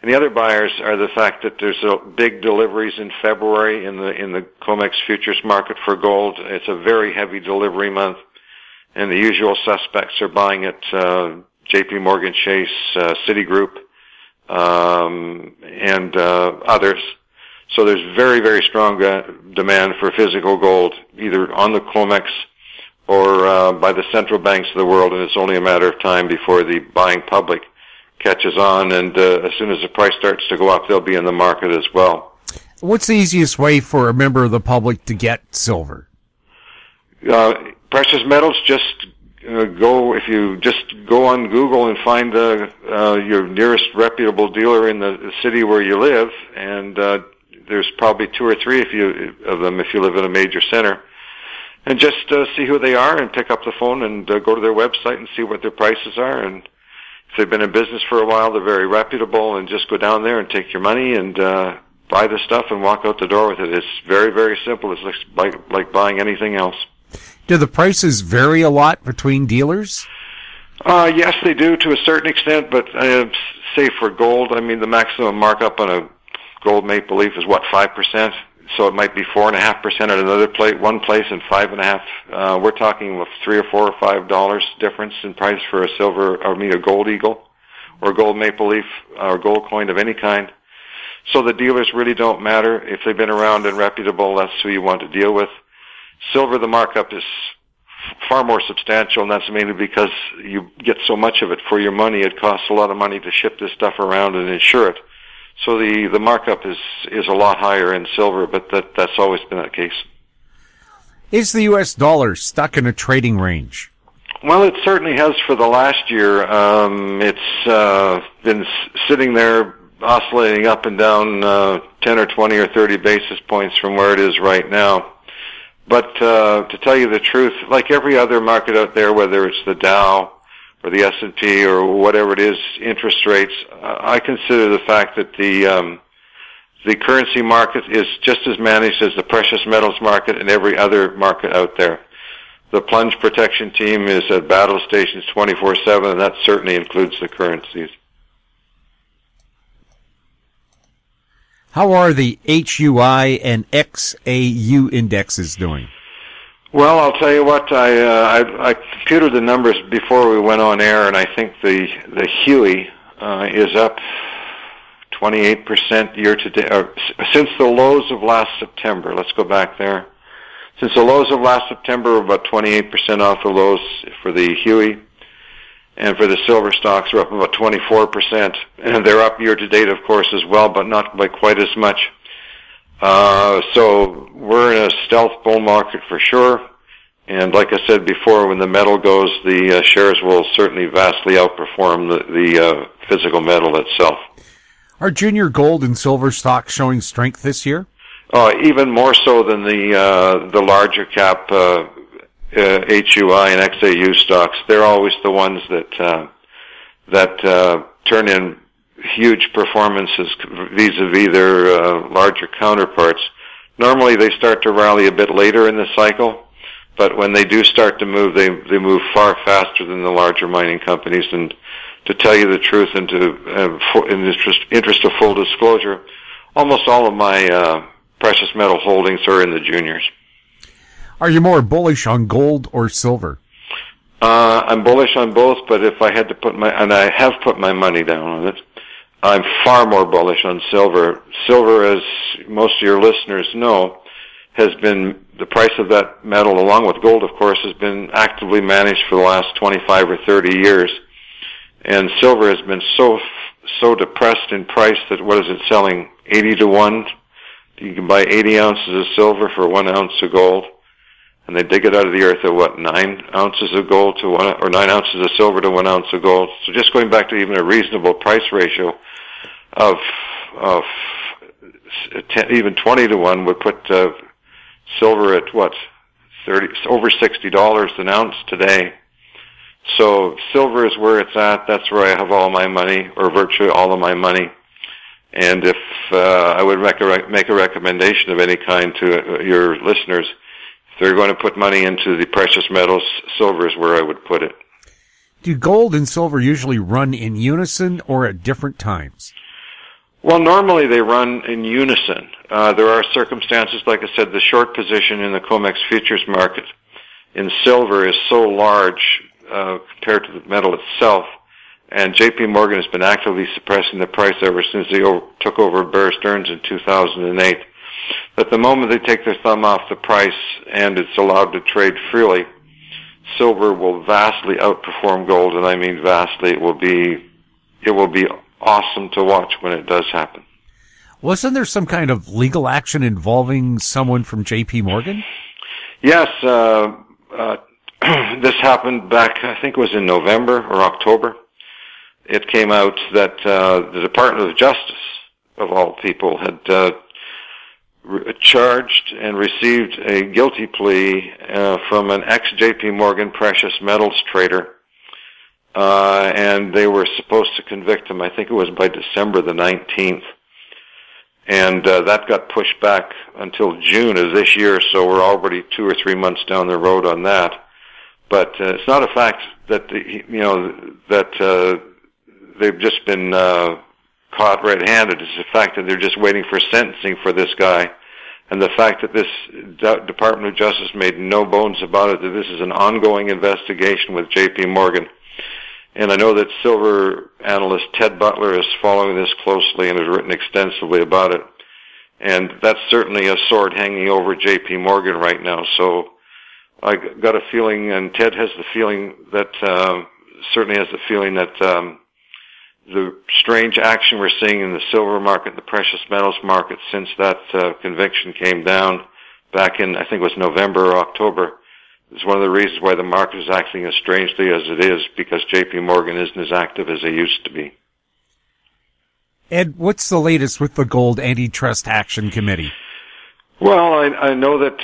[SPEAKER 13] And the other buyers are the fact that there's big deliveries in February in the COMEX futures market for gold. It's a very heavy delivery month, and the usual suspects are buying it, JP Morgan Chase, Citigroup, and others. So there's very, very strong demand for physical gold, either on the COMEX or by the central banks of the world, and it's only a matter of time before the buying public catches on, and as soon as the price starts to go up, they'll be in the market as well.
[SPEAKER 1] What's the easiest way for a member of the public to get silver?
[SPEAKER 13] Precious metals, if you just go on Google and find your nearest reputable dealer in the city where you live, and there's probably 2 or 3 of them if you live in a major center, and just see who they are and pick up the phone and go to their website and see what their prices are. And if they've been in business for a while, they're very reputable, and just go down there and take your money and buy the stuff and walk out the door with it. It's very, very simple. It's like buying anything else.
[SPEAKER 1] Do the prices vary a lot between dealers?
[SPEAKER 13] Yes, they do to a certain extent, but say for gold, I mean, the maximum markup on a gold Maple-Leaf is 5%? So it might be 4.5% at another one place, and 5.5%. We're talking with $3 or $4 or $5 difference in price for a gold eagle, or gold Maple-Leaf, or gold coin of any kind. So the dealers really don't matter. If they've been around and reputable, that's who you want to deal with. Silver, the markup is far more substantial, and that's mainly because you get so much of it for your money. It costs a lot of money to ship this stuff around and insure it. So the markup is a lot higher in silver, but that's always been the case.
[SPEAKER 1] Is the U.S. dollar stuck in a trading range?
[SPEAKER 13] Well, it certainly has for the last year. It's been sitting there oscillating up and down 10 or 20 or 30 basis points from where it is right now. But to tell you the truth, like every other market out there, whether it's the Dow or the S&P or whatever it is, interest rates, I consider the fact that the currency market is just as managed as the precious metals market and every other market out there. The plunge protection team is at battle stations 24/7, and that certainly includes the currencies.
[SPEAKER 1] How are the HUI and XAU indexes doing?
[SPEAKER 13] Well, I'll tell you what, I computed the numbers before we went on air, and I think the HUI is up 28% year to date, since the lows of last September. Let's go back there. Since the lows of last September, we're about 28% off the lows for the HUI, and for the silver stocks, we're up about 24%, and they're up year to date, of course, as well, but not by quite as much. So we're in a stealth bull market for sure, and like I said before, when the metal goes, the shares will certainly vastly outperform the physical metal itself.
[SPEAKER 1] Are junior gold and silver stocks showing strength this year?
[SPEAKER 13] Even more so than the larger cap HUI and XAU stocks. They're always the ones that turn in huge performances vis-a-vis their larger counterparts. Normally they start to rally a bit later in the cycle, but when they do start to move, they move far faster than the larger mining companies. And to tell you the truth, and in the interest of full disclosure, almost all of my precious metal holdings are in the juniors.
[SPEAKER 1] Are you more bullish on gold or silver?
[SPEAKER 13] I'm bullish on both, but if I had to and I have put my money down on it, I'm far more bullish on silver. Silver, as most of your listeners know, has been, the price of that metal, along with gold, of course, has been actively managed for the last 25 or 30 years. And silver has been so depressed in price that, what is it selling, 80 to 1? You can buy 80 ounces of silver for 1 ounce of gold. And they dig it out of the earth at 9 ounces of gold to 1, or 9 ounces of silver to 1 ounce of gold. So just going back to even a reasonable price ratio of 10, even 20 to 1 would put silver at over $60 an ounce today. So silver is where it's at. That's where I have all my money, or virtually all of my money. And if I would make a recommendation of any kind to your listeners, if they're going to put money into the precious metals, silver is where I would put it.
[SPEAKER 1] Do gold and silver usually run in unison or at different times?
[SPEAKER 13] Well, normally they run in unison. There are circumstances, like I said, the short position in the COMEX futures market in silver is so large compared to the metal itself, and J.P. Morgan has been actively suppressing the price ever since they took over Bear Stearns in 2008. But the moment they take their thumb off the price and it's allowed to trade freely, silver will vastly outperform gold, and I mean vastly. It will be awesome to watch when it does happen.
[SPEAKER 1] Wasn't there some kind of legal action involving someone from J.P. Morgan?
[SPEAKER 13] Yes, this happened back, I think it was in November or October. It came out that the Department of Justice, of all people, had charged and received a guilty plea from an ex-J.P. Morgan precious metals trader, and they were supposed to convict him, I think it was by December the 19th. And that got pushed back until June of this year, so we're already 2 or 3 months down the road on that. But it's not a fact that they've just been caught red-handed. It's the fact that they're just waiting for sentencing for this guy, and the fact that this Department of Justice made no bones about it, that this is an ongoing investigation with J.P. Morgan. And I know that silver analyst Ted Butler is following this closely and has written extensively about it. And that's certainly a sword hanging over J.P. Morgan right now. So I got a feeling, and Ted has the feeling that, certainly has the feeling that the strange action we're seeing in the silver market, the precious metals market, since that conviction came down back in, I think it was November or October, is one of the reasons why the market is acting as strangely as it is, because J.P. Morgan isn't as active as they used to be.
[SPEAKER 1] Ed, what's the latest with the Gold Antitrust Action Committee?
[SPEAKER 13] Well, I know that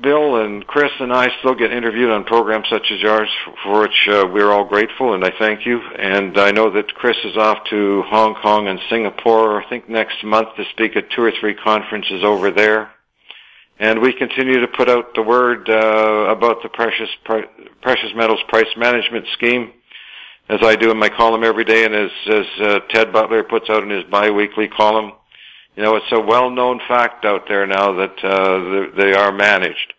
[SPEAKER 13] Bill and Chris and I still get interviewed on programs such as yours, for which we're all grateful, and I thank you. And I know that Chris is off to Hong Kong and Singapore, I think next month, to speak at 2 or 3 conferences over there. And we continue to put out the word about the precious metals price management scheme, as I do in my column every day, and as Ted Butler puts out in his biweekly column. You know, it's a well-known fact out there now that they are managed,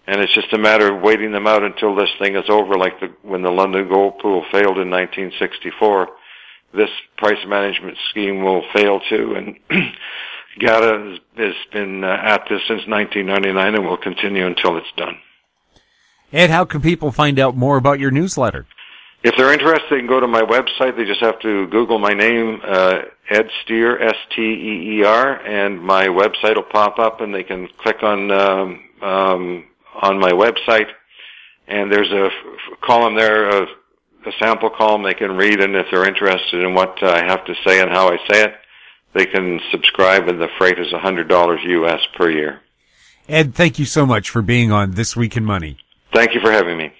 [SPEAKER 13] and it's just a matter of waiting them out until this thing is over, like when the London Gold Pool failed in 1964. This price management scheme will fail too, and GATA has been at this since 1999 and will continue until it's done.
[SPEAKER 1] Ed, how can people find out more about your newsletter?
[SPEAKER 13] If they're interested, they can go to my website. They just have to Google my name, Ed Steer, S-T-E-E-R, and my website will pop up, and they can click on my website. And there's a column there, a sample column they can read, and if they're interested in what I have to say and how I say it, they can subscribe, and the freight is $100 US per year.
[SPEAKER 1] Ed, thank you so much for being on This Week in Money.
[SPEAKER 13] Thank you for having me.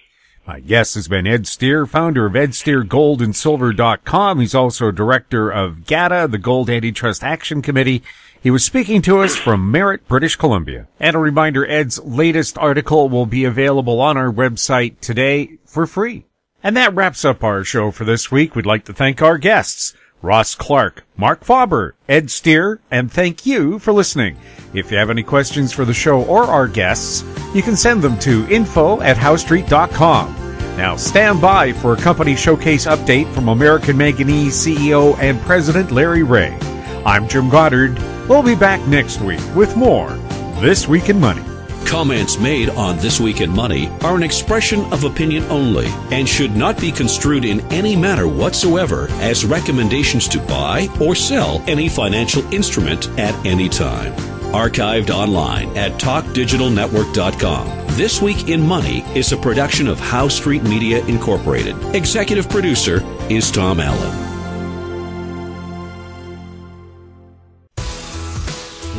[SPEAKER 1] My guest has been Ed Steer, founder of EdSteerGoldandSilver.com. He's also director of GATA, the Gold Antitrust Action Committee. He was speaking to us from Merritt, British Columbia. And a reminder, Ed's latest article will be available on our website today for free. And that wraps up our show for this week. We'd like to thank our guests, Ross Clark, Marc Faber, Ed Steer, and thank you for listening. If you have any questions for the show or our guests, you can send them to info@howstreet.com. Now stand by for a company showcase update from American Manganese CEO and President Larry Reaugh. I'm Jim Goddard. We'll be back next week with more This Week in Money.
[SPEAKER 3] Comments made on This Week in Money are an expression of opinion only and should not be construed in any manner whatsoever as recommendations to buy or sell any financial instrument at any time. Archived online at TalkDigitalNetwork.com. This Week in Money is a production of Howe Street Media Incorporated. Executive producer is Tom Allen.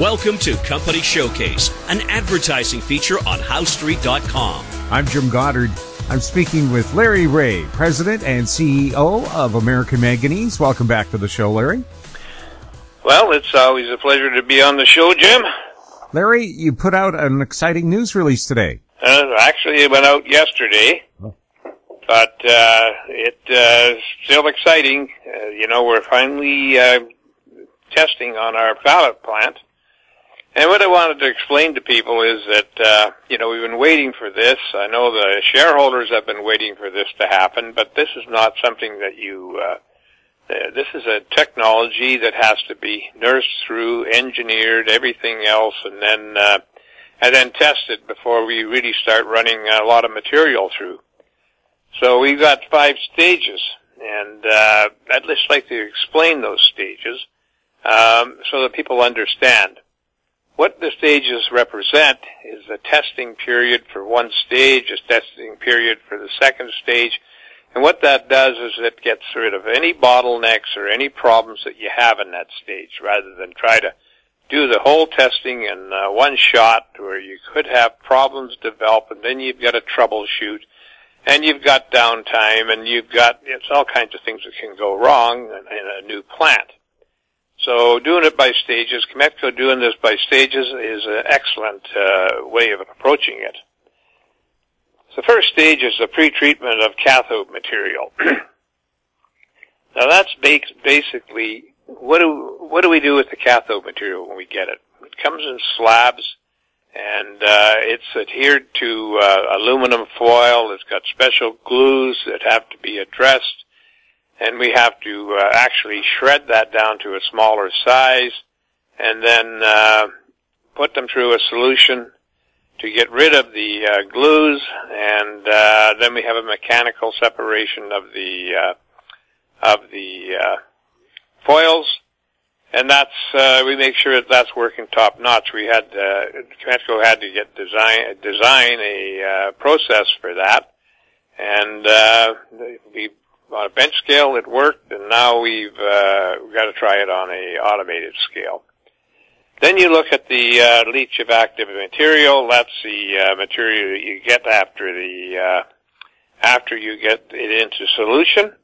[SPEAKER 3] Welcome to Company Showcase, an advertising feature on HoweStreet.com.
[SPEAKER 1] I'm Jim Goddard. I'm speaking with Larry Reaugh, President and CEO of American Manganese. Welcome back to the show, Larry.
[SPEAKER 15] Well, it's always a pleasure to be on the show, Jim.
[SPEAKER 1] Larry, you put out an exciting news release today.
[SPEAKER 15] Actually, it went out yesterday, but it's still exciting. We're finally testing on our pallet plant. And what I wanted to explain to people is that, we've been waiting for this. I know the shareholders have been waiting for this to happen, but this is not something that this is a technology that has to be nursed through, engineered, everything else, and then tested before we really start running a lot of material through. So we've got 5 stages, and I'd just like to explain those stages so that people understand. What the stages represent is a testing period for one stage, a testing period for the second stage, and what that does is it gets rid of any bottlenecks or any problems that you have in that stage, rather than try to do the whole testing in one shot where you could have problems develop, and then you've got to troubleshoot, and you've got downtime, and it's all kinds of things that can go wrong in a new plant. So doing it by stages, Cametco doing this by stages is an excellent way of approaching it. The first stage is the pretreatment of cathode material. Now that's basically, what do we do with the cathode material when we get it? It comes in slabs, and it's adhered to aluminum foil. It's got special glues that have to be addressed. And we have to actually shred that down to a smaller size and then put them through a solution to get rid of the glues, and then we have a mechanical separation of the foils, and that's we make sure that that's working top notch. We had Cametco had to design a process for that, and on a bench scale it worked, and now we've got to try it on a automated scale. Then you look at the leach of active material. That's the material that you get after you get it into solution.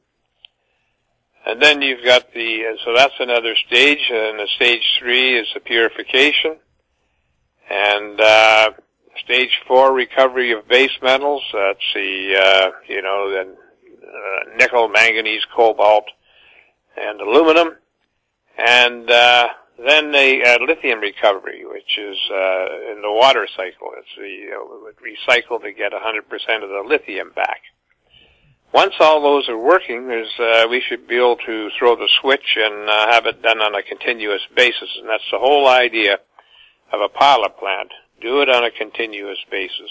[SPEAKER 15] And then you've got so that's another stage, and the stage 3 is the purification. And stage 4, recovery of base metals. That's the nickel, manganese, cobalt, and aluminum. And then the lithium recovery, which is in the water cycle. It's recycle to get 100% of the lithium back. Once all those are working, we should be able to throw the switch and have it done on a continuous basis, and that's the whole idea of a pilot plant. Do it on a continuous basis.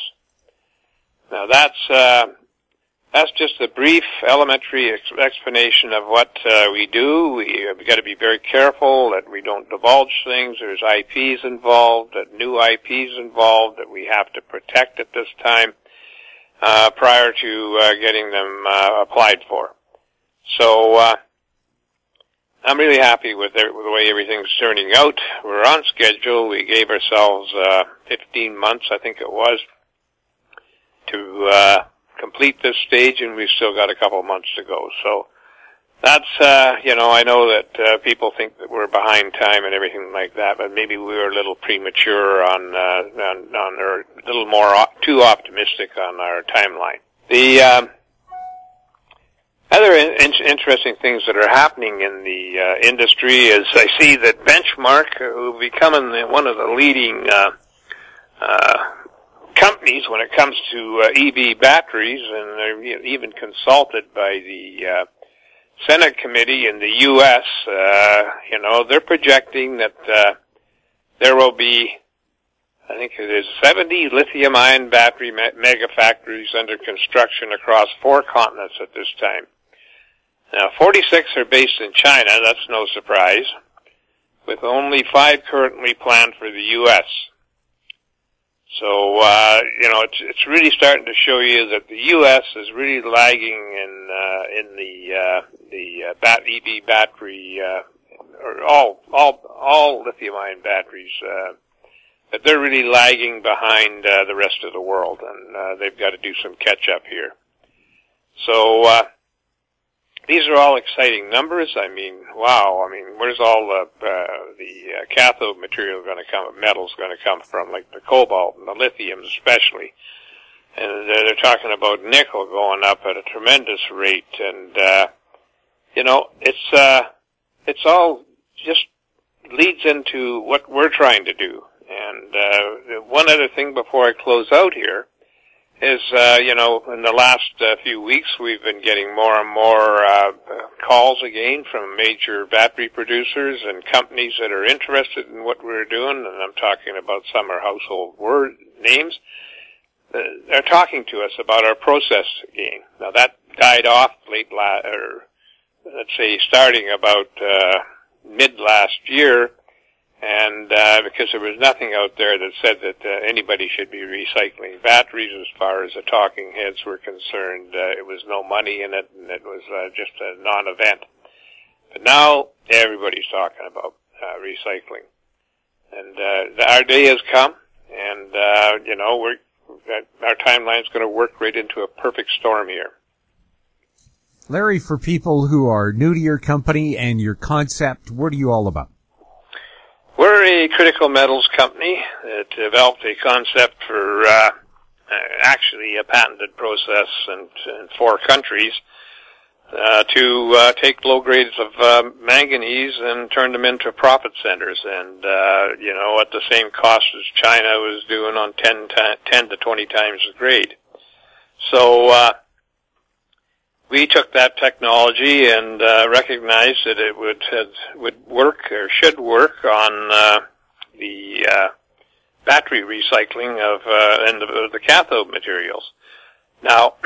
[SPEAKER 15] Now that's just a brief elementary explanation of what we do. We've got to be very careful that we don't divulge things. There's IPs involved, new IPs involved that we have to protect at this time prior to getting them applied for. So I'm really happy with the way everything's turning out. We're on schedule. We gave ourselves 15 months, I think it was, to complete this stage, and we've still got a couple of months to go. So that's, I know that people think that we're behind time and everything like that, but maybe we were a little premature or a little more too optimistic on our timeline. The other interesting things that are happening in the industry is I see that Benchmark, who've become one of the leading companies when it comes to EV batteries, and they're even consulted by the Senate committee in the U.S., they're projecting that there will be, I think it is 70 lithium-ion battery mega factories under construction across 4 continents at this time. Now, 46 are based in China, that's no surprise, with only 5 currently planned for the U.S. So, it's really starting to show you that the U.S. is really lagging in the EV battery, or all lithium-ion batteries, but they're really lagging behind the rest of the world, and they've got to do some catch-up here. So, these are all exciting numbers. I mean, wow. I mean, where's all the cathode material going to come, metals going to come from, like the cobalt and the lithium especially. And they're talking about nickel going up at a tremendous rate. And, it's all just leads into what we're trying to do. And one other thing before I close out here is, in the last few weeks we've been getting more and more calls again from major battery producers and companies that are interested in what we're doing, and I'm talking about some are household word names. They're talking to us about our process again. Now that died off let's say starting about mid last year, and because there was nothing out there that said that anybody should be recycling batteries. As far as the talking heads were concerned, it was no money in it, and it was just a non-event. But now everybody's talking about recycling, and our day has come, and our timeline's going to work right into a perfect storm here.
[SPEAKER 1] Larry, for people who are new to your company and your concept, what are you all about?
[SPEAKER 15] We're a critical metals company that developed a concept for actually a patented process in 4 countries to take low grades of manganese and turn them into profit centers, and at the same cost as China was doing on 10 to 20 times the grade. So we took that technology and recognized that it would work or should work on the battery recycling of and the cathode materials. Now,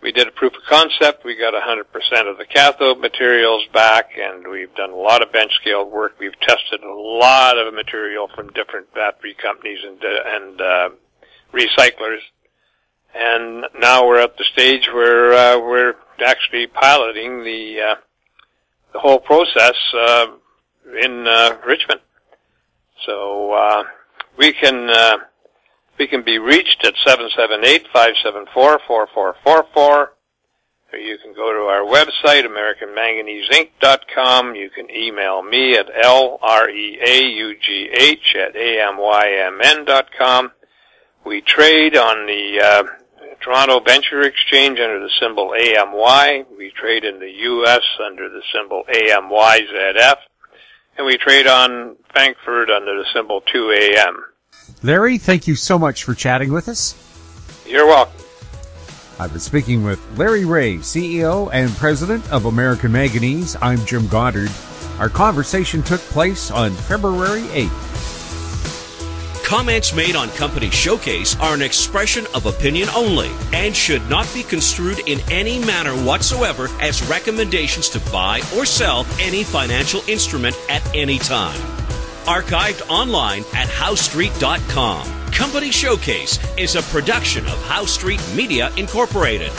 [SPEAKER 15] we did a proof of concept. We got 100% of the cathode materials back, and we've done a lot of bench scale work. We've tested a lot of material from different battery companies and recyclers. And now we're at the stage where we're actually piloting the whole process in Richmond. So we can be reached at 778-574-4444. Or you can go to our website, AmericanManganeseInc.com. You can email me at LREAUGH@AMYMN.com. We trade on the Toronto Venture Exchange under the symbol AMY. We trade in the U.S. under the symbol AMYZF. And we trade on Frankfurt under the symbol 2AM.
[SPEAKER 1] Larry, thank you so much for chatting with us.
[SPEAKER 15] You're welcome.
[SPEAKER 1] I've been speaking with Larry Reaugh, CEO and President of American Manganese. I'm Jim Goddard. Our conversation took place on February 8th.
[SPEAKER 3] Comments made on Company Showcase are an expression of opinion only and should not be construed in any manner whatsoever as recommendations to buy or sell any financial instrument at any time. Archived online at HowStreet.com. Company Showcase is a production of How Street Media Incorporated.